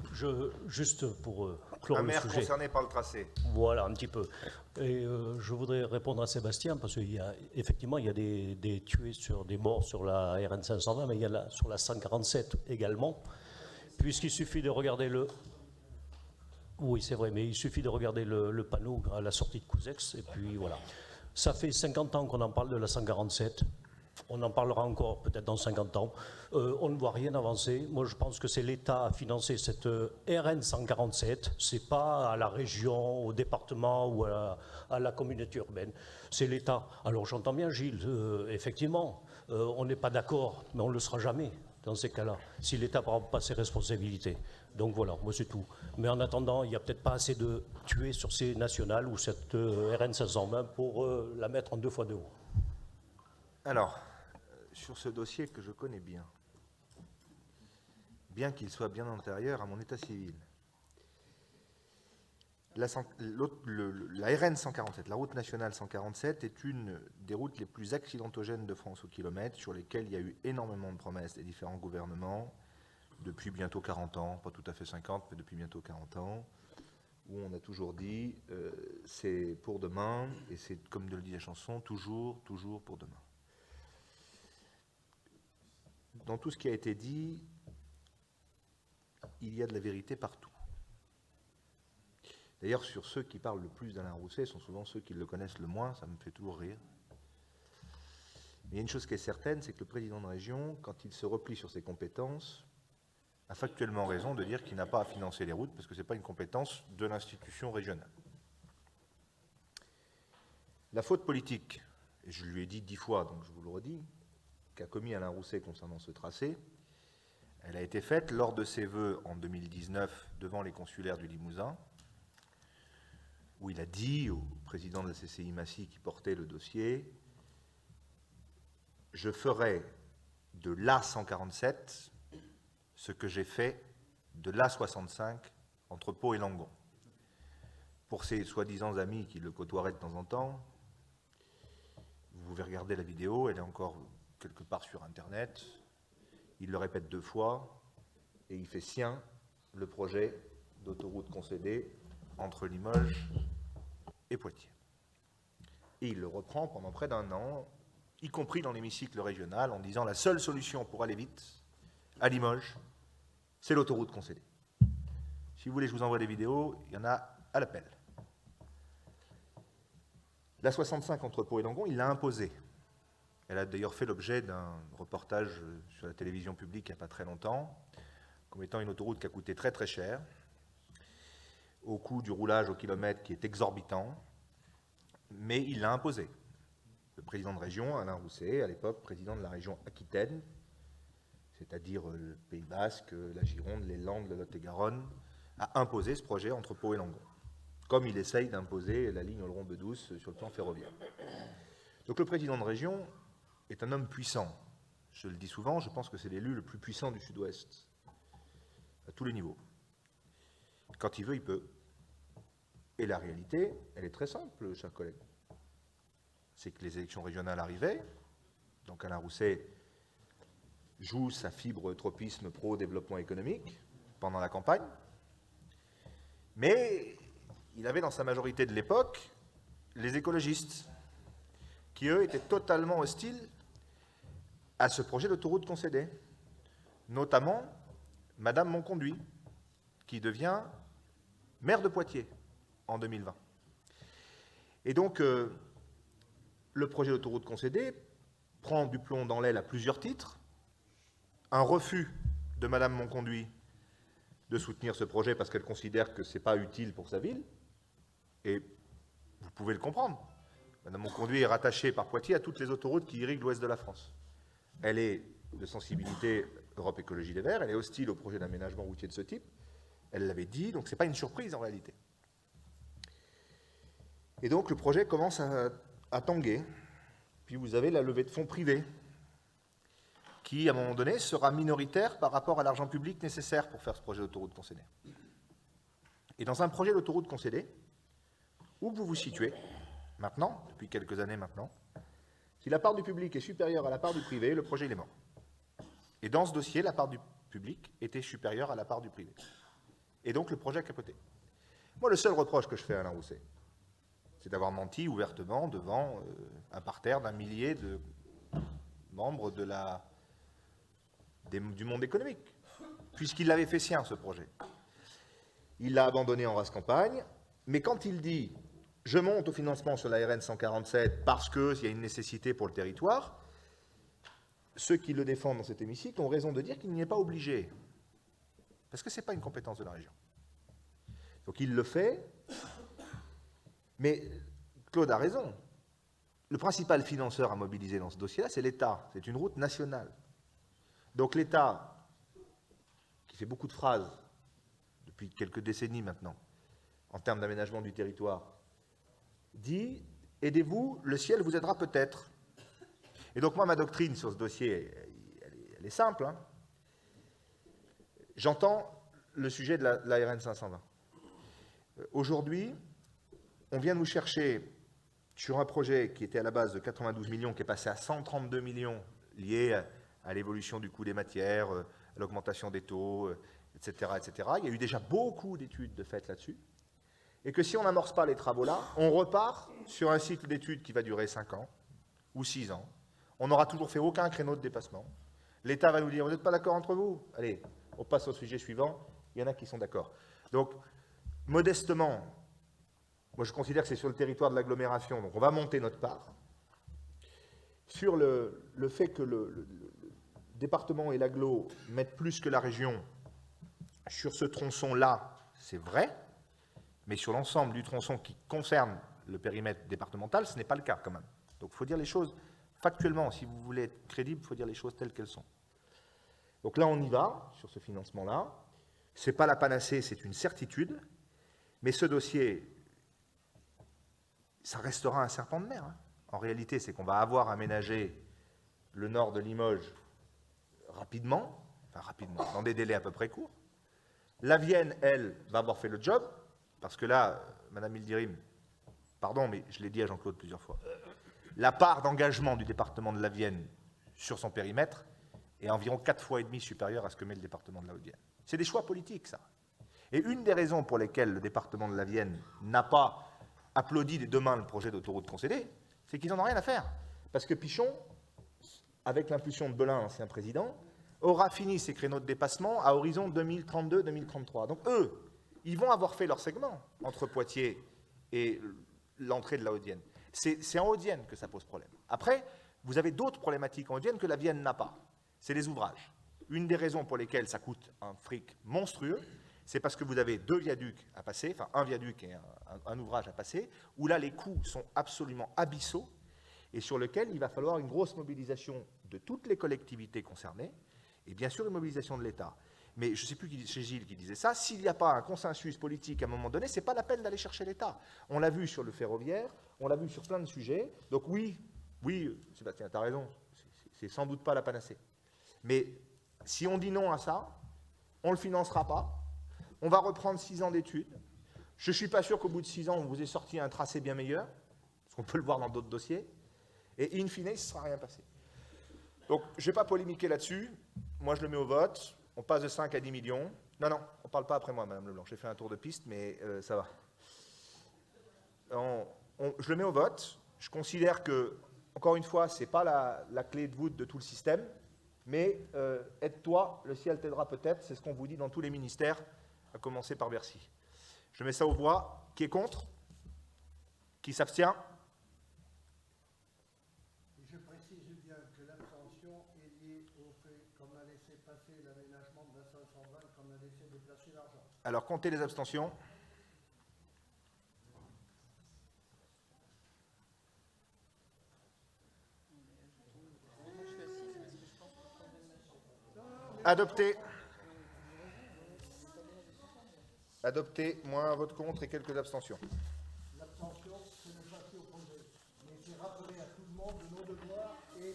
Speaker 5: juste pour clore
Speaker 1: Un
Speaker 5: le
Speaker 1: maire
Speaker 5: sujet.
Speaker 1: concerné par le tracé.
Speaker 5: Voilà, un petit peu. Et je voudrais répondre à Sébastien, parce qu'effectivement, il y a des tués, des morts sur la RN 520, mais il y a sur la 147 également, puisqu'il suffit de regarder le... Oui, c'est vrai, mais il suffit de regarder le panneau à la sortie de Couzex, et puis voilà. Ça fait 50 ans qu'on en parle de la 147. On en parlera encore peut-être dans 50 ans. On ne voit rien avancer. Moi, je pense que c'est l'État à financer cette RN 147. Ce n'est pas à la région, au département ou à la communauté urbaine. C'est l'État. Alors, j'entends bien, Gilles, effectivement, on n'est pas d'accord, mais on ne le sera jamais dans ces cas-là, si l'État ne prend pas ses responsabilités. Donc voilà, moi c'est tout. Mais en attendant, il n'y a peut-être pas assez de tués sur ces nationales ou cette RN 520 pour la mettre en 2 fois 2 haut.
Speaker 1: Alors, sur ce dossier que je connais bien qu'il soit bien antérieur à mon état civil, la RN 147, la route nationale 147, est une des routes les plus accidentogènes de France au kilomètre, sur lesquelles il y a eu énormément de promesses des différents gouvernements, depuis bientôt 40 ans, pas tout à fait 50, mais depuis bientôt 40 ans, où on a toujours dit c'est pour demain, et c'est, comme le dit la chanson, toujours pour demain. Dans tout ce qui a été dit, il y a de la vérité partout. D'ailleurs, sur ceux qui parlent le plus d'Alain Rousset, sont souvent ceux qui le connaissent le moins, ça me fait toujours rire. Mais il y a une chose qui est certaine, c'est que le président de région, quand il se replie sur ses compétences, a factuellement raison de dire qu'il n'a pas à financer les routes, parce que ce n'est pas une compétence de l'institution régionale. La faute politique, et je lui ai dit 10 fois, donc je vous le redis, qu'a commis Alain Rousset concernant ce tracé, elle a été faite lors de ses vœux en 2019 devant les consulaires du Limousin, où il a dit au président de la CCI Massy qui portait le dossier « Je ferai de l'A147 ce que j'ai fait de l'A65 entre Pau et Langon. » Pour ses soi-disant amis qui le côtoieraient de temps en temps, vous pouvez regarder la vidéo, elle est encore quelque part sur Internet, il le répète 2 fois, et il fait sien le projet d'autoroute concédée entre Limoges et Poitiers. Et il le reprend pendant près d'1 an, y compris dans l'hémicycle régional, en disant la seule solution pour aller vite, à Limoges, c'est l'autoroute concédée. Si vous voulez, je vous envoie des vidéos, il y en a à l'appel. La 65 entre Pau et Langon, il l'a imposée. Elle a d'ailleurs fait l'objet d'un reportage sur la télévision publique il n'y a pas très longtemps, comme étant une autoroute qui a coûté très très cher, au coût du roulage au kilomètre qui est exorbitant, mais il l'a imposée. Le président de région, Alain Rousset, à l'époque président de la région Aquitaine, c'est-à-dire le Pays Basque, la Gironde, les Landes, le Lot-et-Garonne, a imposé ce projet entre Pau et Langon, comme il essaye d'imposer la ligne Oloron-Bedouce sur le plan ferroviaire. Donc le président de région est un homme puissant. Je le dis souvent, je pense que c'est l'élu le plus puissant du Sud-Ouest, à tous les niveaux. Quand il veut, il peut. Et la réalité, elle est très simple, chers collègues. C'est que les élections régionales arrivaient, donc Alain Rousset joue sa fibre tropisme pro-développement économique pendant la campagne, mais il avait dans sa majorité de l'époque les écologistes, qui eux étaient totalement hostiles à ce projet d'autoroute concédée, notamment Madame Monconduit, qui devient maire de Poitiers en 2020. Et donc, le projet d'autoroute concédée prend du plomb dans l'aile à plusieurs titres. Un refus de Madame Monconduit de soutenir ce projet parce qu'elle considère que ce n'est pas utile pour sa ville, et vous pouvez le comprendre. Madame Monconduit est rattachée par Poitiers à toutes les autoroutes qui irriguent l'ouest de la France. Elle est de sensibilité Europe Écologie Les Verts, elle est hostile au projet d'aménagement routier de ce type. Elle l'avait dit, donc ce n'est pas une surprise en réalité. Et donc le projet commence à tanguer. Puis vous avez la levée de fonds privés, qui, à un moment donné, sera minoritaire par rapport à l'argent public nécessaire pour faire ce projet d'autoroute concédée. Et dans un projet d'autoroute concédée, où vous vous situez, maintenant, depuis quelques années maintenant, si la part du public est supérieure à la part du privé, le projet il est mort. Et dans ce dossier, la part du public était supérieure à la part du privé. Et donc le projet a capoté. Moi, le seul reproche que je fais à Alain Rousset, c'est d'avoir menti ouvertement devant un parterre d'1 millier de membres de du monde économique, puisqu'il l'avait fait sien, ce projet. Il l'a abandonné en race campagne, mais quand il dit « je monte au financement sur la RN 147 parce qu'il y a une nécessité pour le territoire », ceux qui le défendent dans cet hémicycle ont raison de dire qu'il n'y est pas obligé, parce que ce n'est pas une compétence de la région. Donc il le fait, mais Claude a raison. Le principal financeur à mobiliser dans ce dossier-là, c'est l'État. C'est une route nationale. Donc l'État, qui fait beaucoup de phrases depuis quelques décennies maintenant, en termes d'aménagement du territoire, dit « aidez-vous, le ciel vous aidera peut-être ». Et donc moi, ma doctrine sur ce dossier, elle est simple. Hein. J'entends le sujet de la RN 520. Aujourd'hui, on vient nous chercher sur un projet qui était à la base de 92 millions, qui est passé à 132 millions, lié à l'évolution du coût des matières, à l'augmentation des taux, etc., etc. Il y a eu déjà beaucoup d'études de fait là-dessus. Et que si on n'amorce pas les travaux-là, on repart sur un cycle d'études qui va durer 5 ans ou 6 ans. On n'aura toujours fait aucun créneau de dépassement. L'État va nous dire, vous n'êtes pas d'accord entre vous? Allez, on passe au sujet suivant. Il y en a qui sont d'accord. Donc, modestement, moi je considère que c'est sur le territoire de l'agglomération, donc on va monter notre part. Sur le fait que le département et l'agglo mettent plus que la région sur ce tronçon-là, c'est vrai, mais sur l'ensemble du tronçon qui concerne le périmètre départemental, ce n'est pas le cas quand même. Donc il faut dire les choses factuellement, si vous voulez être crédible, il faut dire les choses telles qu'elles sont. Donc là, on y va, sur ce financement-là. Ce n'est pas la panacée, c'est une certitude, mais ce dossier, ça restera un serpent de mer. Hein. En réalité, c'est qu'on va avoir aménagé le nord de Limoges rapidement, dans des délais à peu près courts. La Vienne, elle, va avoir fait le job, parce que là, Madame Ildirim, pardon, mais je l'ai dit à Jean-Claude plusieurs fois, la part d'engagement du département de la Vienne sur son périmètre est environ 4,5 fois supérieure à ce que met le département de la Haute-Vienne. C'est des choix politiques, ça. Et une des raisons pour lesquelles le département de la Vienne n'a pas applaudi dès demain le projet d'autoroute concédée, c'est qu'ils n'en ont rien à faire. Parce que Pichon, avec l'impulsion de Belin, l'ancien président, aura fini ses créneaux de dépassement à horizon 2032-2033. Donc eux, ils vont avoir fait leur segment entre Poitiers et l'entrée de la Haute-Vienne. C'est en Haute-Vienne que ça pose problème. Après, vous avez d'autres problématiques en Haute-Vienne que la Vienne n'a pas. C'est les ouvrages. Une des raisons pour lesquelles ça coûte un fric monstrueux, c'est parce que vous avez 2 viaducs à passer, enfin un viaduc et un ouvrage à passer, où là les coûts sont absolument abyssaux et sur lequel il va falloir une grosse mobilisation de toutes les collectivités concernées et bien sûr une mobilisation de l'État. Mais je ne sais plus qui, chez Gilles qui disait ça, s'il n'y a pas un consensus politique à un moment donné, ce n'est pas la peine d'aller chercher l'État. On l'a vu sur le ferroviaire, on l'a vu sur plein de sujets. Donc oui, Sébastien, tu as raison, c'est sans doute pas la panacée. Mais si on dit non à ça, on ne le financera pas, on va reprendre 6 ans d'études. Je ne suis pas sûr qu'au bout de 6 ans, on vous ait sorti un tracé bien meilleur, parce qu'on peut le voir dans d'autres dossiers, et in fine, il ne sera rien passé. Donc, je ne vais pas polémiquer là-dessus. Moi, je le mets au vote. On passe de 5 à 10 millions. Non, on ne parle pas après moi, Madame Leblanc. J'ai fait un tour de piste, mais ça va. Je le mets au vote. Je considère que, encore une fois, ce n'est pas la clé de voûte de tout le système, mais aide-toi, le ciel t'aidera peut-être. C'est ce qu'on vous dit dans tous les ministères, à commencer par Bercy. Je mets ça aux voix. Qui est contre? Qui s'abstient?
Speaker 4: Je précise bien que l'abstention est liée au fait qu'on a laissé passer l'aménagement de la 520, qu'on a laissé déplacer l'argent.
Speaker 1: Alors, comptez les abstentions. Adopté. Adopté, moins un vote contre et quelques abstentions.
Speaker 4: L'abstention, c'est ne pas s'y opposer. Mais c'est rappeler à tout le monde de nos devoirs et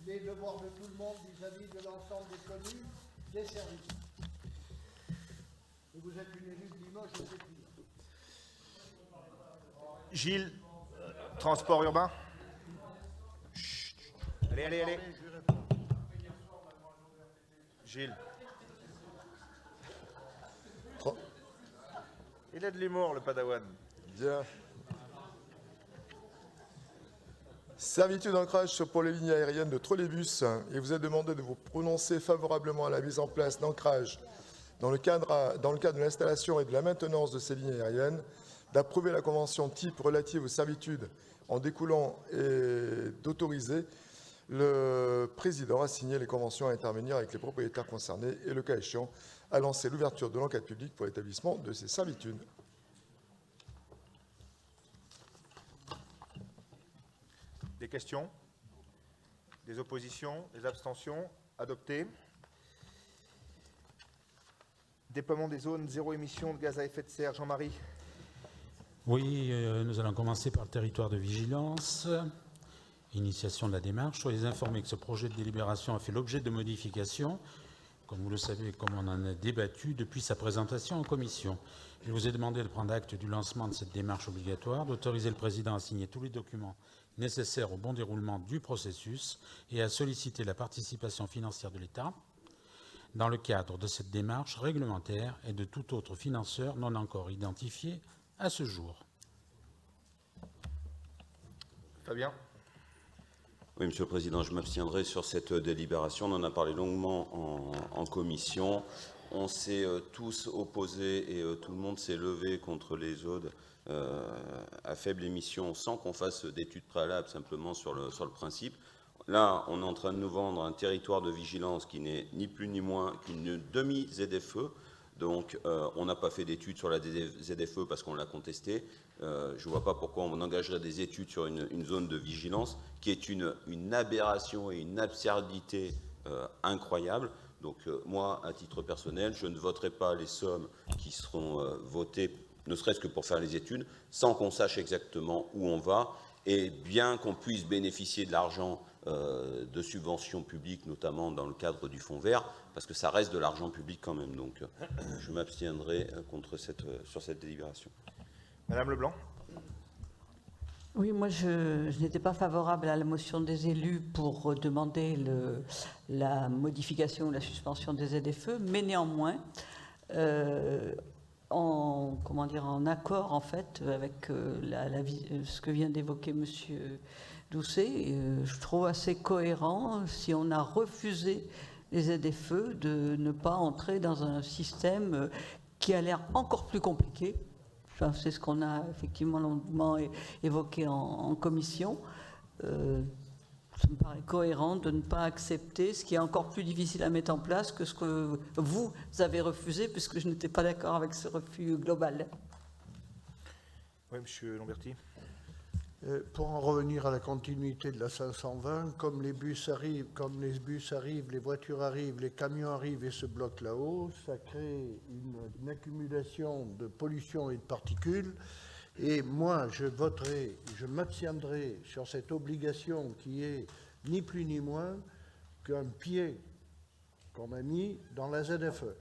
Speaker 4: les devoirs de tout le monde vis-à-vis de l'ensemble des communes, des services. Et vous êtes une élue de Limoges, je sais plus.
Speaker 1: Gilles, transport urbain. Chut. Allez, allez, allez. Gilles. Il a de l'humour, le padawan.
Speaker 2: Bien. Servitude d'ancrage pour les lignes aériennes de trolleybus. Il vous est demandé de vous prononcer favorablement à la mise en place d'ancrage dans le cadre de l'installation et de la maintenance de ces lignes aériennes, d'approuver la convention type relative aux servitudes en découlant et d'autoriser le président à signer les conventions à intervenir avec les propriétaires concernés et, le cas échéant, à lancer l'ouverture de l'enquête publique pour l'établissement de ces servitudes.
Speaker 1: Des questions? Des oppositions? Des abstentions? Adopté. Déploiement des zones zéro émission de gaz à effet de serre. Jean-Marie.
Speaker 6: Oui, nous allons commencer par le territoire de vigilance. Initiation de la démarche. Soyez informés que ce projet de délibération a fait l'objet de modifications, comme vous le savez, comme on en a débattu depuis sa présentation en commission. Il vous est demandé de prendre acte du lancement de cette démarche obligatoire, d'autoriser le président à signer tous les documents nécessaires au bon déroulement du processus et à solliciter la participation financière de l'État dans le cadre de cette démarche réglementaire et de tout autre financeur non encore identifié à ce jour.
Speaker 1: Fabien.
Speaker 12: Oui, Monsieur le Président, je m'abstiendrai sur cette délibération. On en a parlé longuement en commission. On s'est tous opposés et tout le monde s'est levé contre les zones à faible émission sans qu'on fasse d'études préalables, simplement sur le principe. Là, on est en train de nous vendre un territoire de vigilance qui n'est ni plus ni moins qu'une demi-ZFE. Donc, on n'a pas fait d'études sur la ZFE parce qu'on l'a contesté. Je ne vois pas pourquoi on engagerait des études sur une zone de vigilance qui est une aberration et une absurdité incroyable. Donc, moi, à titre personnel, je ne voterai pas les sommes qui seront votées, ne serait-ce que pour faire les études, sans qu'on sache exactement où on va, et bien qu'on puisse bénéficier de l'argent de subventions publiques, notamment dans le cadre du fonds vert, parce que ça reste de l'argent public quand même. Donc, je m'abstiendrai sur cette délibération.
Speaker 1: Madame Leblanc.
Speaker 20: Oui, moi, je n'étais pas favorable à la motion des élus pour demander la modification ou la suspension des ZFE, mais néanmoins, en accord, en fait, avec ce que vient d'évoquer Monsieur Doucet, je trouve assez cohérent, si on a refusé les ZFE, de ne pas entrer dans un système qui a l'air encore plus compliqué. Enfin, c'est ce qu'on a effectivement longuement évoqué en commission. Ça me paraît cohérent de ne pas accepter ce qui est encore plus difficile à mettre en place que ce que vous avez refusé, puisque je n'étais pas d'accord avec ce refus global.
Speaker 1: Oui, Monsieur Lamberti.
Speaker 4: Pour en revenir à la continuité de la 520, comme les bus arrivent, les voitures arrivent, les camions arrivent et se bloquent là-haut, ça crée une accumulation de pollution et de particules. Et moi, je m'abstiendrai sur cette obligation qui est ni plus ni moins qu'un pied qu'on a mis dans la ZFE.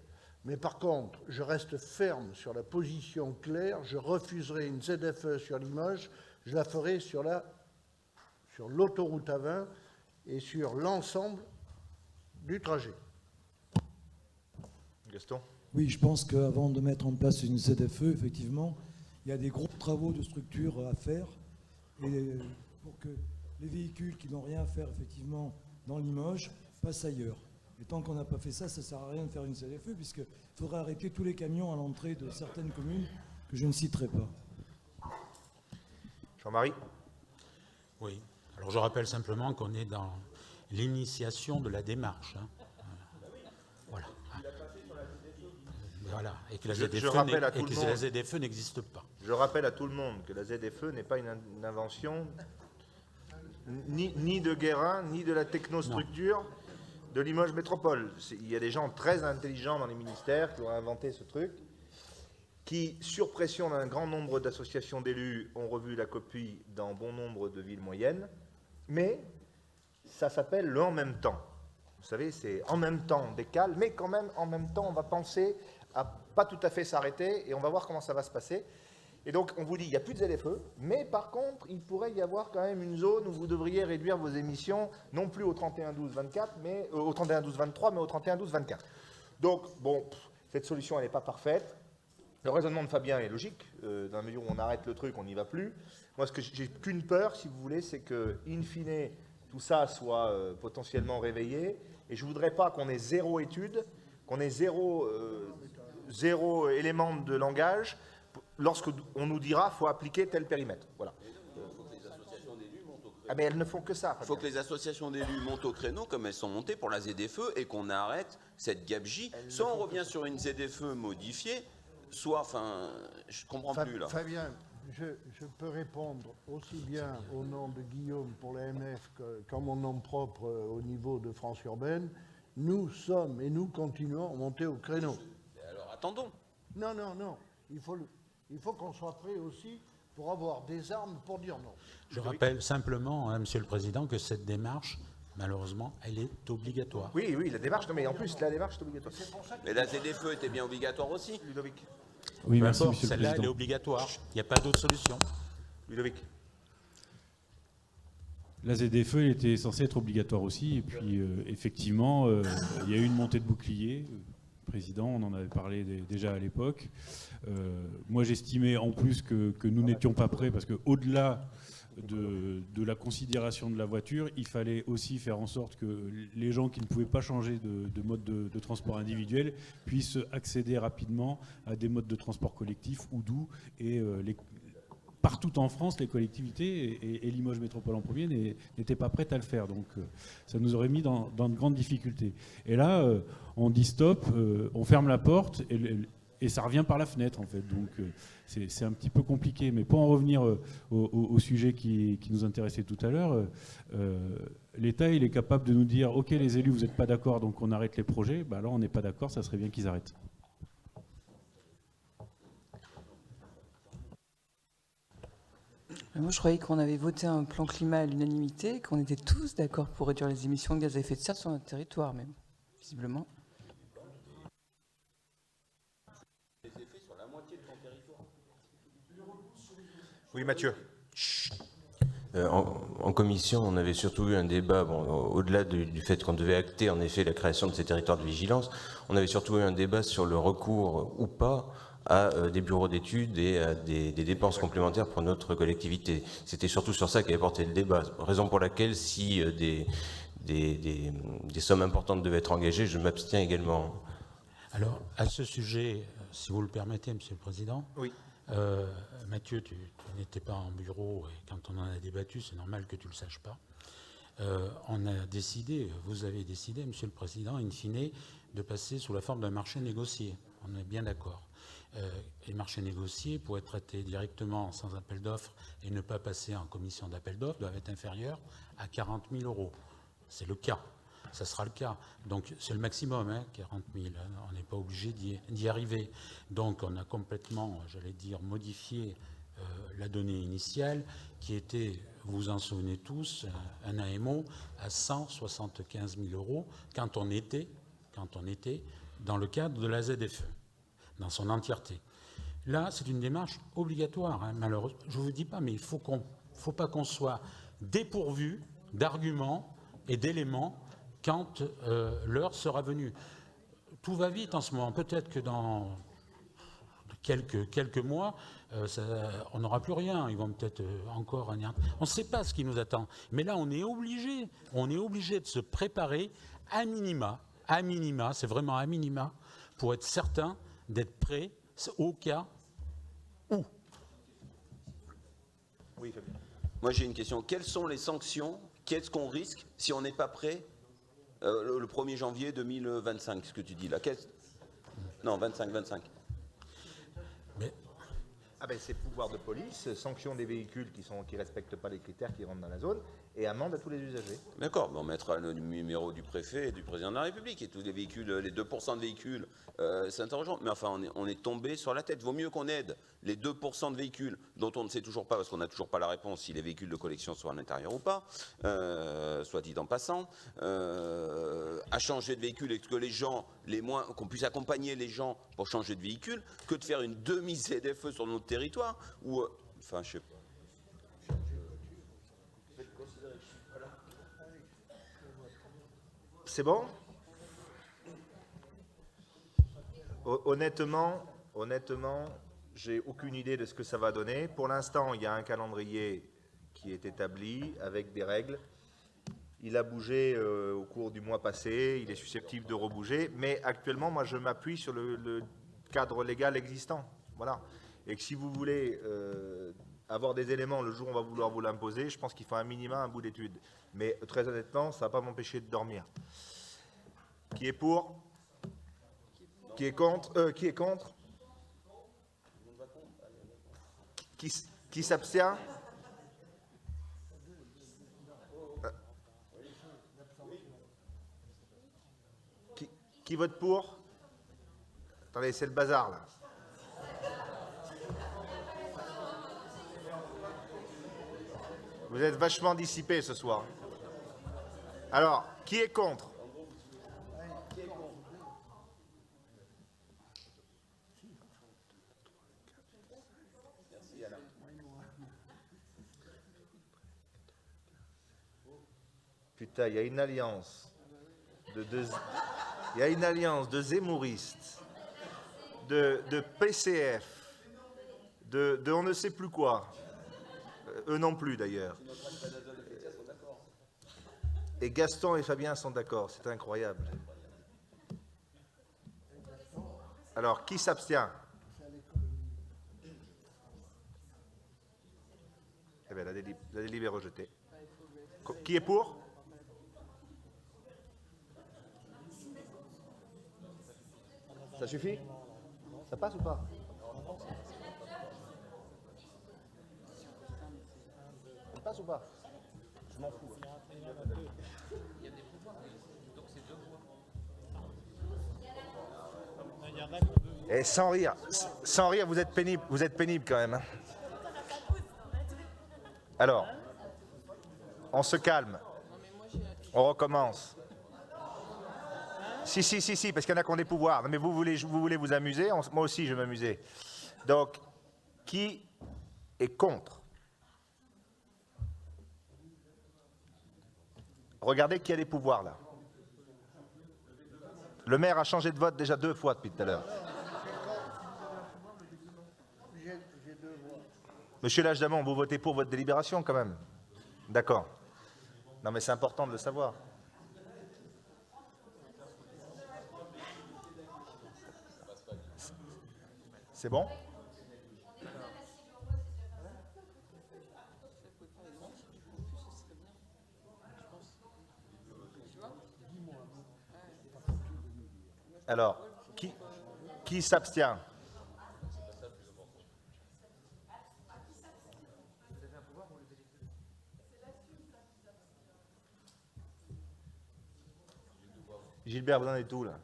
Speaker 4: Mais par contre, je reste ferme sur la position claire, je refuserai une ZFE sur Limoges. Je la ferai sur l'autoroute A20 et sur l'ensemble du trajet.
Speaker 1: Gaston.
Speaker 7: Oui, je pense qu'avant de mettre en place une ZFE, effectivement, il y a des gros travaux de structure à faire. Et pour que les véhicules qui n'ont rien à faire, effectivement, dans Limoges, passent ailleurs. Et tant qu'on n'a pas fait ça, ça ne sert à rien de faire une ZFE, puisqu'il faudrait arrêter tous les camions à l'entrée de certaines communes que je ne citerai pas.
Speaker 1: Jean-Marie.
Speaker 6: Oui. Alors je rappelle simplement qu'on est dans l'initiation de la démarche. Voilà. Voilà. Et que la ZFE n'existe pas.
Speaker 1: Je rappelle à tout le monde que la ZFE n'est pas une invention ni de Guérin, ni de la technostructure de Limoges Métropole. Il y a des gens très intelligents dans les ministères qui ont inventé ce truc, qui, sur pression d'un grand nombre d'associations d'élus, ont revu la copie dans bon nombre de villes moyennes, mais ça s'appelle le « en même temps ». Vous savez, c'est en même temps décale, mais quand même, en même temps, on va penser à pas tout à fait s'arrêter et on va voir comment ça va se passer. Et donc, on vous dit, il n'y a plus de ZFE, mais par contre, il pourrait y avoir quand même une zone où vous devriez réduire vos émissions, non plus au 31-12-24, mais au 31-12-23, mais au 31-12-24. Donc, bon, cette solution, elle n'est pas parfaite. Le raisonnement de Fabien est logique. Dans la mesure où on arrête le truc, on n'y va plus. Moi, ce que j'ai qu'une peur, si vous voulez, c'est que, in fine, tout ça soit potentiellement réveillé. Et je ne voudrais pas qu'on ait zéro étude, qu'on ait zéro élément de langage, lorsqu'on nous dira qu'il faut appliquer tel périmètre. Voilà. Ah, mais elles ne font que ça.
Speaker 12: Il faut que les associations d'élus montent au créneau comme elles sont montées pour la ZFE et qu'on arrête cette gabegie. Soit on revient sur une ZFE modifiée, soit, enfin, je ne comprends plus là.
Speaker 4: Fabien, je peux répondre aussi bien au nom de Guillaume pour l'AMF qu'en mon nom propre au niveau de France Urbaine. Nous sommes et nous continuons à monter au créneau.
Speaker 12: Alors attendons.
Speaker 4: Non. Il faut qu'on soit prêt aussi pour avoir des armes pour dire non.
Speaker 6: Je rappelle simplement, hein, Monsieur le Président, que cette démarche, malheureusement, elle est obligatoire.
Speaker 1: Oui, la démarche, non, mais en plus, la démarche est obligatoire.
Speaker 12: Mais la ZFE était bien obligatoire aussi.
Speaker 1: Ludovic.
Speaker 3: Oui, merci, Monsieur le
Speaker 6: Celle-là,
Speaker 3: Président.
Speaker 6: elle est obligatoire. Il n'y a pas d'autre solution.
Speaker 1: Ludovic.
Speaker 3: La ZFE elle était censée être obligatoire aussi, et puis effectivement, il y a eu une montée de bouclier. Président, on en avait parlé déjà à l'époque. Moi, j'estimais en plus que nous n'étions pas prêts, parce qu'au-delà de la considération de la voiture, il fallait aussi faire en sorte que les gens qui ne pouvaient pas changer de mode de transport individuel puissent accéder rapidement à des modes de transport collectif ou doux, et partout en France, les collectivités, et Limoges Métropole en premier, n'étaient pas prêtes à le faire. Donc ça nous aurait mis dans de grandes difficultés. Et là, on dit stop, on ferme la porte, et ça revient par la fenêtre, en fait. Donc c'est un petit peu compliqué. Mais pour en revenir au sujet qui nous intéressait tout à l'heure, l'État, il est capable de nous dire « Ok, les élus, vous n'êtes pas d'accord, donc on arrête les projets. » Bah, alors, on n'est pas d'accord, ça serait bien qu'ils arrêtent.
Speaker 21: Moi, je croyais qu'on avait voté un plan climat à l'unanimité, qu'on était tous d'accord pour réduire les émissions de gaz à effet de serre sur notre territoire, mais visiblement.
Speaker 1: Oui, Mathieu.
Speaker 11: En commission, on avait surtout eu un débat, au-delà du fait qu'on devait acter en effet la création de ces territoires de vigilance, on avait surtout eu un débat sur le recours ou pas à des bureaux d'études et à des dépenses complémentaires pour notre collectivité. C'était surtout sur ça qu'avait porté le débat, raison pour laquelle si des sommes importantes devaient être engagées, je m'abstiens également.
Speaker 6: Alors, à ce sujet, si vous le permettez, Monsieur le Président,
Speaker 1: oui.
Speaker 6: Mathieu, tu n'étais pas en bureau, et quand on en a débattu, c'est normal que tu ne le saches pas. On a décidé, vous avez décidé, Monsieur le Président, in fine, de passer sous la forme d'un marché négocié. On est bien d'accord. Les marchés négociés, pour être traités directement sans appel d'offres et ne pas passer en commission d'appel d'offres, doivent être inférieurs à 40 000 €. C'est le cas. Ça sera le cas. Donc c'est le maximum, 40 000. On n'est pas obligé d'y arriver. Donc on a complètement, j'allais dire, modifié la donnée initiale qui était, vous vous en souvenez tous, un AMO à 175 000 € quand on était dans le cadre de la ZFE, dans son entièreté. Là, c'est une démarche obligatoire. Malheureusement, je ne vous dis pas, mais il ne faut pas qu'on soit dépourvu d'arguments et d'éléments quand l'heure sera venue. Tout va vite en ce moment. Peut-être que dans quelques mois, on n'aura plus rien. Ils vont peut-être encore... On ne sait pas ce qui nous attend. Mais là, on est obligé de se préparer à minima, c'est vraiment à minima, pour être certain d'être prêt au cas où.
Speaker 1: Oui, Fabien.
Speaker 12: Moi, j'ai une question. Quelles sont les sanctions? Qu'est-ce qu'on risque si on n'est pas prêt le 1er janvier 2025, ce que tu dis là? Non, 25.
Speaker 1: Mais... Ah ben, c'est pouvoir de police, sanction des véhicules qui ne respectent pas les critères qui rentrent dans la zone, et amende à tous les usagers.
Speaker 12: D'accord, mais on mettra le numéro du préfet et du président de la République, et tous les véhicules, les 2% de véhicules, c'est interrogeant. Mais enfin, on est tombé sur la tête. Vaut mieux qu'on aide les 2% de véhicules, dont on ne sait toujours pas, parce qu'on n'a toujours pas la réponse, si les véhicules de collection sont à l'intérieur ou pas, soit dit en passant, à changer de véhicule, et que les gens, qu'on puisse accompagner les gens pour changer de véhicule, que de faire une demi-ZFE sur notre territoire, ou, enfin, je sais pas.
Speaker 1: C'est bon? Honnêtement, j'ai aucune idée de ce que ça va donner. Pour l'instant, il y a un calendrier qui est établi avec des règles. Il a bougé au cours du mois passé, il est susceptible de rebouger, mais actuellement, moi, je m'appuie sur le cadre légal existant. Voilà. Et que si vous voulez avoir des éléments le jour où on va vouloir vous l'imposer, je pense qu'il faut un minimum, un bout d'étude. Mais très honnêtement, ça ne va pas m'empêcher de dormir. Qui est pour? Qui est contre? Qui est contre? Qui s'abstient? Qui vote pour? Attendez, c'est le bazar, là. Vous êtes vachement dissipés ce soir. Alors, qui est contre? Putain, il y a une alliance de zémouristes, de PCF, de on ne sait plus quoi. Eux non plus, d'ailleurs. Et Gaston et Fabien sont d'accord, c'est incroyable. Alors, qui s'abstient? Eh bien, la délib est rejetée. Qui est pour? Ça suffit? Ça passe ou pas? Ça passe ou pas? Je m'en fous. Et sans rire, vous êtes pénible quand même. Hein. Alors, on se calme. On recommence. Si, parce qu'il y en a qui ont des pouvoirs. Non, mais vous voulez vous amuser, moi aussi je vais m'amuser. Donc, qui est contre? Regardez qui a des pouvoirs là. Le maire a changé de vote déjà 2 fois depuis tout à l'heure. Monsieur Lagedamon, vous votez pour votre délibération quand même? D'accord. Non mais c'est important de le savoir. C'est bon? Alors, qui s'abstient? Gilbert, vous en êtes où là?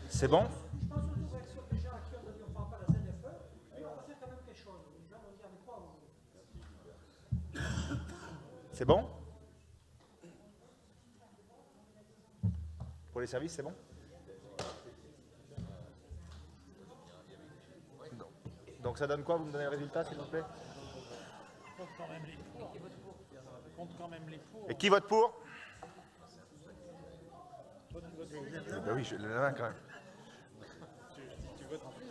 Speaker 1: C'est bon? C'est bon? Pour les services, c'est bon? Donc ça donne quoi? Vous me donnez le résultat, s'il vous plaît? Et qui vote pour? Ben oui, je l'ai la main quand même.
Speaker 19: Tu votes en plus.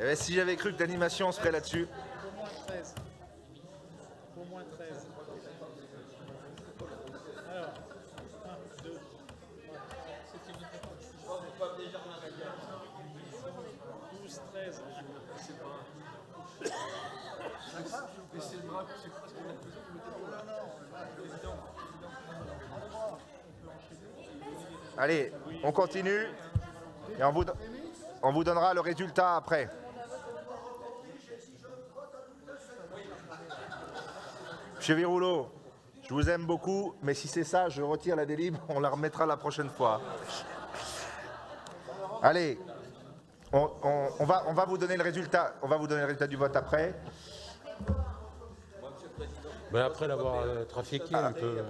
Speaker 1: Eh bien, si j'avais cru que l'animation serait là-dessus.
Speaker 19: Au moins 13. Au moins 13. Alors, 1, 2, 3, 12, 13.
Speaker 10: C'est le bras, c'est presque la
Speaker 1: Allez, on continue et on vous donnera le résultat après. Monsieur Virouleau, je vous aime beaucoup, mais si c'est ça, je retire la délib, on la remettra la prochaine fois. Allez, on va vous donner le résultat. On va vous donner le résultat du vote après.
Speaker 6: Ben après l'avoir trafiqué un peu.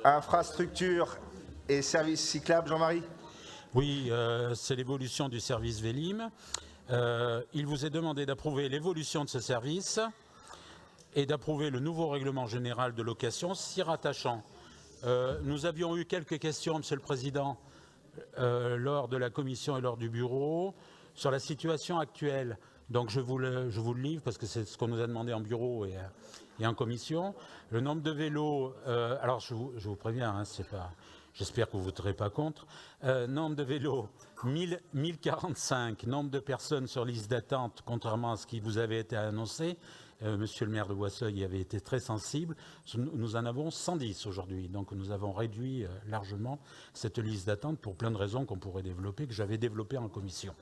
Speaker 1: Infrastructure et services cyclables, Jean-Marie?
Speaker 6: Oui, c'est l'évolution du service Vélim. Il vous est demandé d'approuver l'évolution de ce service et d'approuver le nouveau règlement général de location s'y rattachant. Nous avions eu quelques questions, Monsieur le Président, lors de la commission et lors du bureau, sur la situation actuelle. Donc je vous le livre parce que c'est ce qu'on nous a demandé en bureau et en commission. Le nombre de vélos, alors je vous préviens, hein, c'est pas, j'espère que vous ne voterez pas contre. Nombre de vélos, 1045. Nombre de personnes sur liste d'attente, contrairement à ce qui vous avait été annoncé. Monsieur le maire de Boisseuil y avait été très sensible. Nous en avons 110 aujourd'hui. Donc nous avons réduit largement cette liste d'attente pour plein de raisons qu'on pourrait développer, que j'avais développées en commission.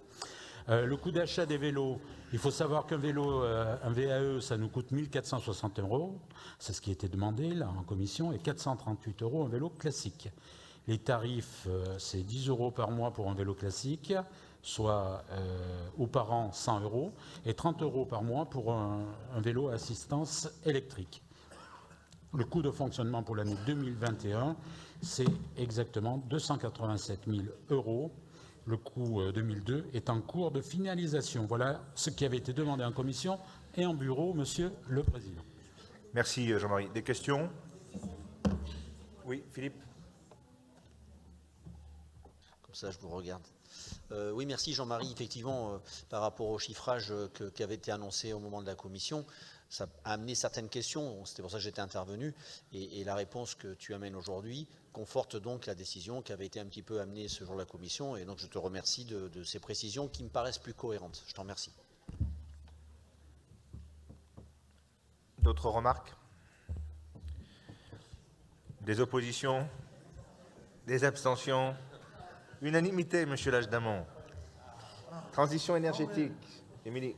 Speaker 6: Le coût d'achat des vélos, il faut savoir qu'un vélo, un VAE, ça nous coûte 1 460 €. C'est ce qui était demandé là en commission, et 438 € un vélo classique. Les tarifs, c'est 10 € par mois pour un vélo classique, soit ou par an 100 €, et 30 € par mois pour un vélo à assistance électrique. Le coût de fonctionnement pour l'année 2021, c'est exactement 287 000 €. Le coût 2002 est en cours de finalisation. Voilà ce qui avait été demandé en commission et en bureau, Monsieur le Président.
Speaker 1: Merci Jean-Marie. Des questions? Oui, Philippe.
Speaker 10: Comme ça, je vous regarde. Oui, merci Jean-Marie. Effectivement, par rapport au chiffrage qui avait été annoncé au moment de la commission, ça a amené certaines questions. C'était pour ça que j'étais intervenu. Et la réponse que tu amènes aujourd'hui conforte donc la décision qui avait été un petit peu amenée ce jour de la commission. Et donc, je te remercie de ces précisions qui me paraissent plus cohérentes. Je t'en remercie.
Speaker 1: D'autres remarques? Des oppositions? Des abstentions? Unanimité, Monsieur Lage-Damon. Transition énergétique. Émilie.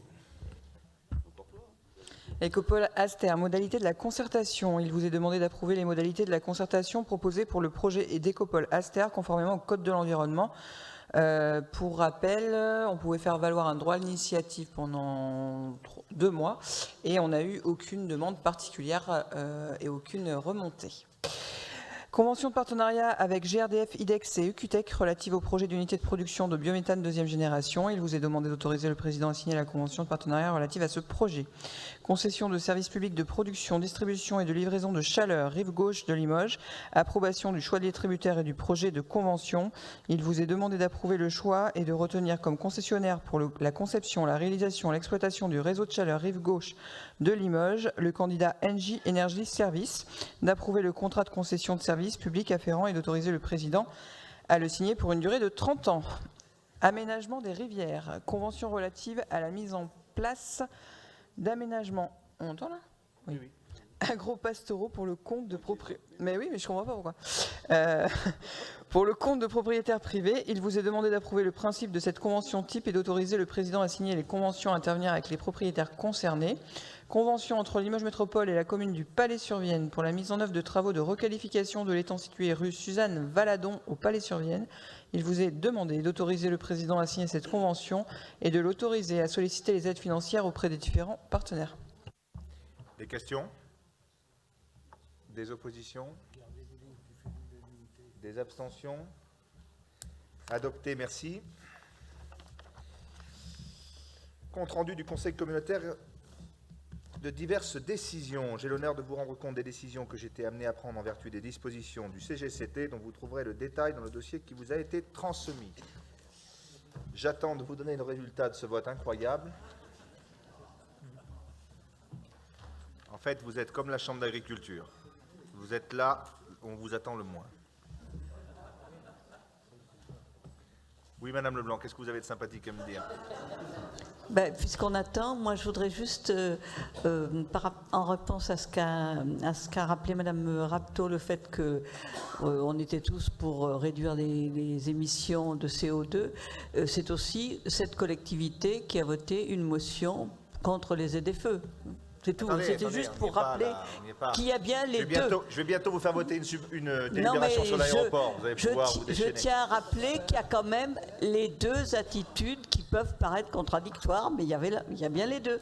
Speaker 21: Écopole Aster, modalité de la concertation. Il vous est demandé d'approuver les modalités de la concertation proposées pour le projet d'Écopole Aster conformément au Code de l'environnement. Pour rappel, on pouvait faire valoir un droit d'initiative pendant 2 mois et on n'a eu aucune demande particulière et aucune remontée. Convention de partenariat avec GRDF, IDEX et EQTEC relative au projet d'unité de production de biométhane deuxième génération. Il vous est demandé d'autoriser le président à signer la convention de partenariat relative à ce projet. Concession de services publics de production, distribution et de livraison de chaleur, rive gauche de Limoges. Approbation du choix des tributaires et du projet de convention. Il vous est demandé d'approuver le choix et de retenir comme concessionnaire pour la conception, la réalisation, l'exploitation du réseau de chaleur rive gauche de Limoges, le candidat Engie Energy Service, d'approuver le contrat de concession de services publics afférents et d'autoriser le président à le signer pour une durée de 30 ans. Aménagement des rivières, convention relative à la mise en place d'aménagements. On entend là? Oui. Agro-pastoraux pour le compte de propriétaires. Mais oui, mais je ne comprends pas pourquoi. Pour le compte de propriétaires privés, il vous est demandé d'approuver le principe de cette convention type et d'autoriser le président à signer les conventions à intervenir avec les propriétaires concernés. Convention entre Limoges Métropole et la commune du Palais-sur-Vienne pour la mise en œuvre de travaux de requalification de l'étang situé rue Suzanne Valadon au Palais-sur-Vienne. Il vous est demandé d'autoriser le président à signer cette convention et de l'autoriser à solliciter les aides financières auprès des différents partenaires.
Speaker 1: Des questions? Des oppositions? Des abstentions? Adopté, merci. Compte rendu du Conseil communautaire de diverses décisions. J'ai l'honneur de vous rendre compte des décisions que j'ai été amené à prendre en vertu des dispositions du CGCT, dont vous trouverez le détail dans le dossier qui vous a été transmis. J'attends de vous donner le résultat de ce vote incroyable. En fait, vous êtes comme la Chambre d'agriculture. Vous êtes là, on vous attend le moins. Oui, Madame Leblanc, qu'est-ce que vous avez de sympathique à me dire?
Speaker 20: Puisqu'on attend, moi je voudrais juste, en réponse à ce qu'a rappelé Madame Rapto, le fait qu'on était tous pour réduire les émissions de CO2, c'est aussi cette collectivité qui a voté une motion contre les ZFE. C'est tout. C'était juste pour rappeler qu'il y a bien les deux.
Speaker 1: Je vais bientôt vous faire voter une délibération sur l'aéroport. Vous allez pouvoir vous déchaîner.
Speaker 20: Je tiens à rappeler qu'il y a quand même les deux attitudes qui peuvent paraître contradictoires, mais il y a bien les deux.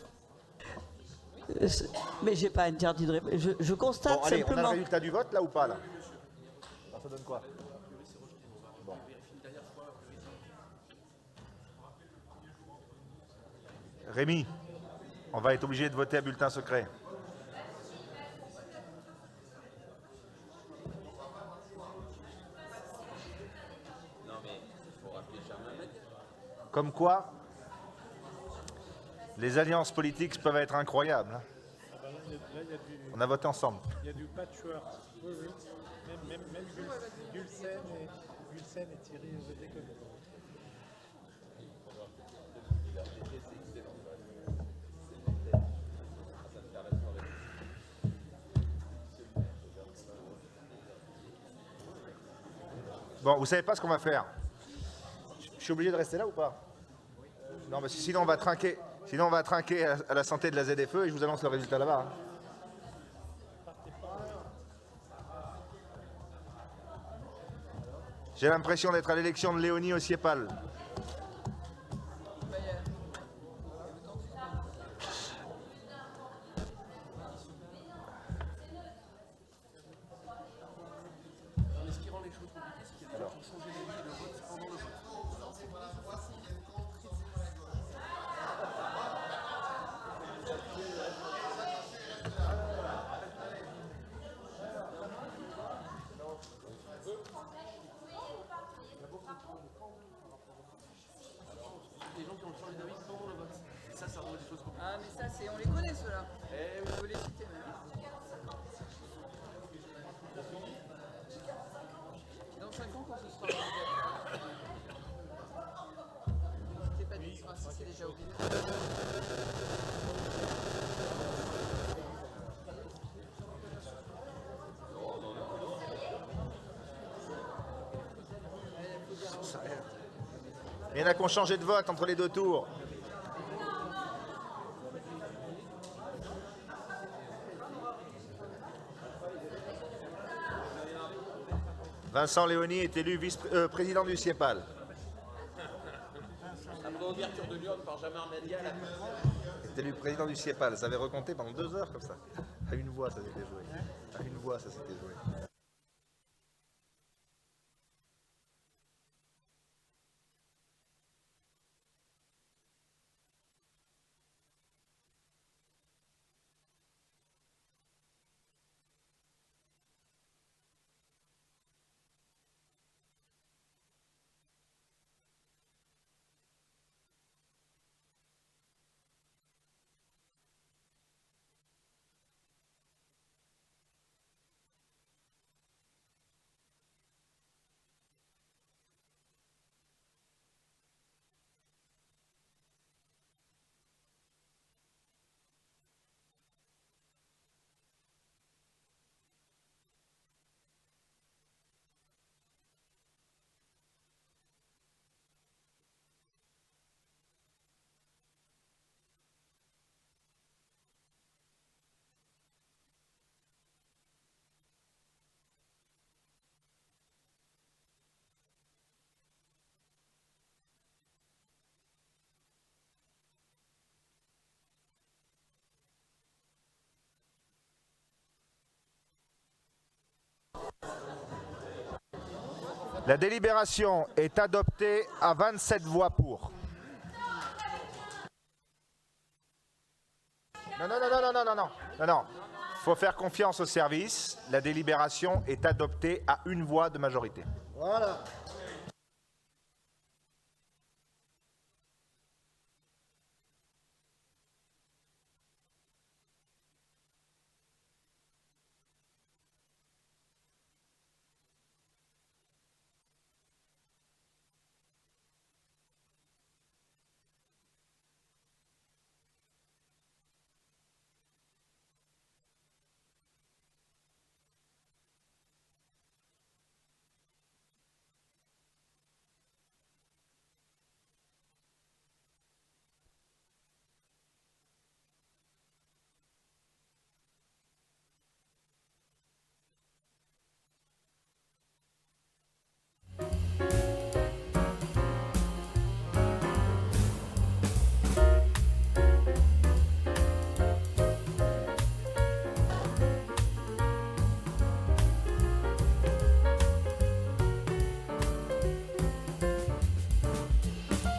Speaker 20: Mais j'ai pas interdit de répondre. Je constate
Speaker 1: bon, allez,
Speaker 20: simplement.
Speaker 1: On a le résultat du vote là ou pas là? Ça donne quoi? Bon. Rémi, on va être obligé de voter à bulletin secret. Comme quoi, les alliances politiques peuvent être incroyables. Hein. On a voté ensemble.
Speaker 19: Il y a du patchwork. Oui, oui. Même Gulsen et Thierry ont voté comme ça.
Speaker 1: Bon, vous savez pas ce qu'on va faire. Je suis obligé de rester là ou pas? Non, parce que sinon on va trinquer. Sinon on va trinquer à la santé de la ZFE et je vous annonce le résultat là-bas. Hein. J'ai l'impression d'être à l'élection de Léonie au Siepal.
Speaker 21: Ah, mais ça, on les connaît, ceux-là. On peut les citer même. Dans 5 ans, quand ce sera c'était pas dit, si c'est déjà obligé.
Speaker 1: Il y en a qui ont changé de vote entre les deux tours. Vincent Léonie est élu vice-président du Siepal.
Speaker 12: Après l'ouverture de Lyon par Jamar Média,
Speaker 1: Est élu président du Siepal. Ça avait recompté pendant 2 heures comme ça. À une voix, ça s'était joué. À une voix, ça s'était joué. La délibération est adoptée à 27 voix pour. Non. Faut faire confiance au service. La délibération est adoptée à 1 voix de majorité.
Speaker 4: Voilà.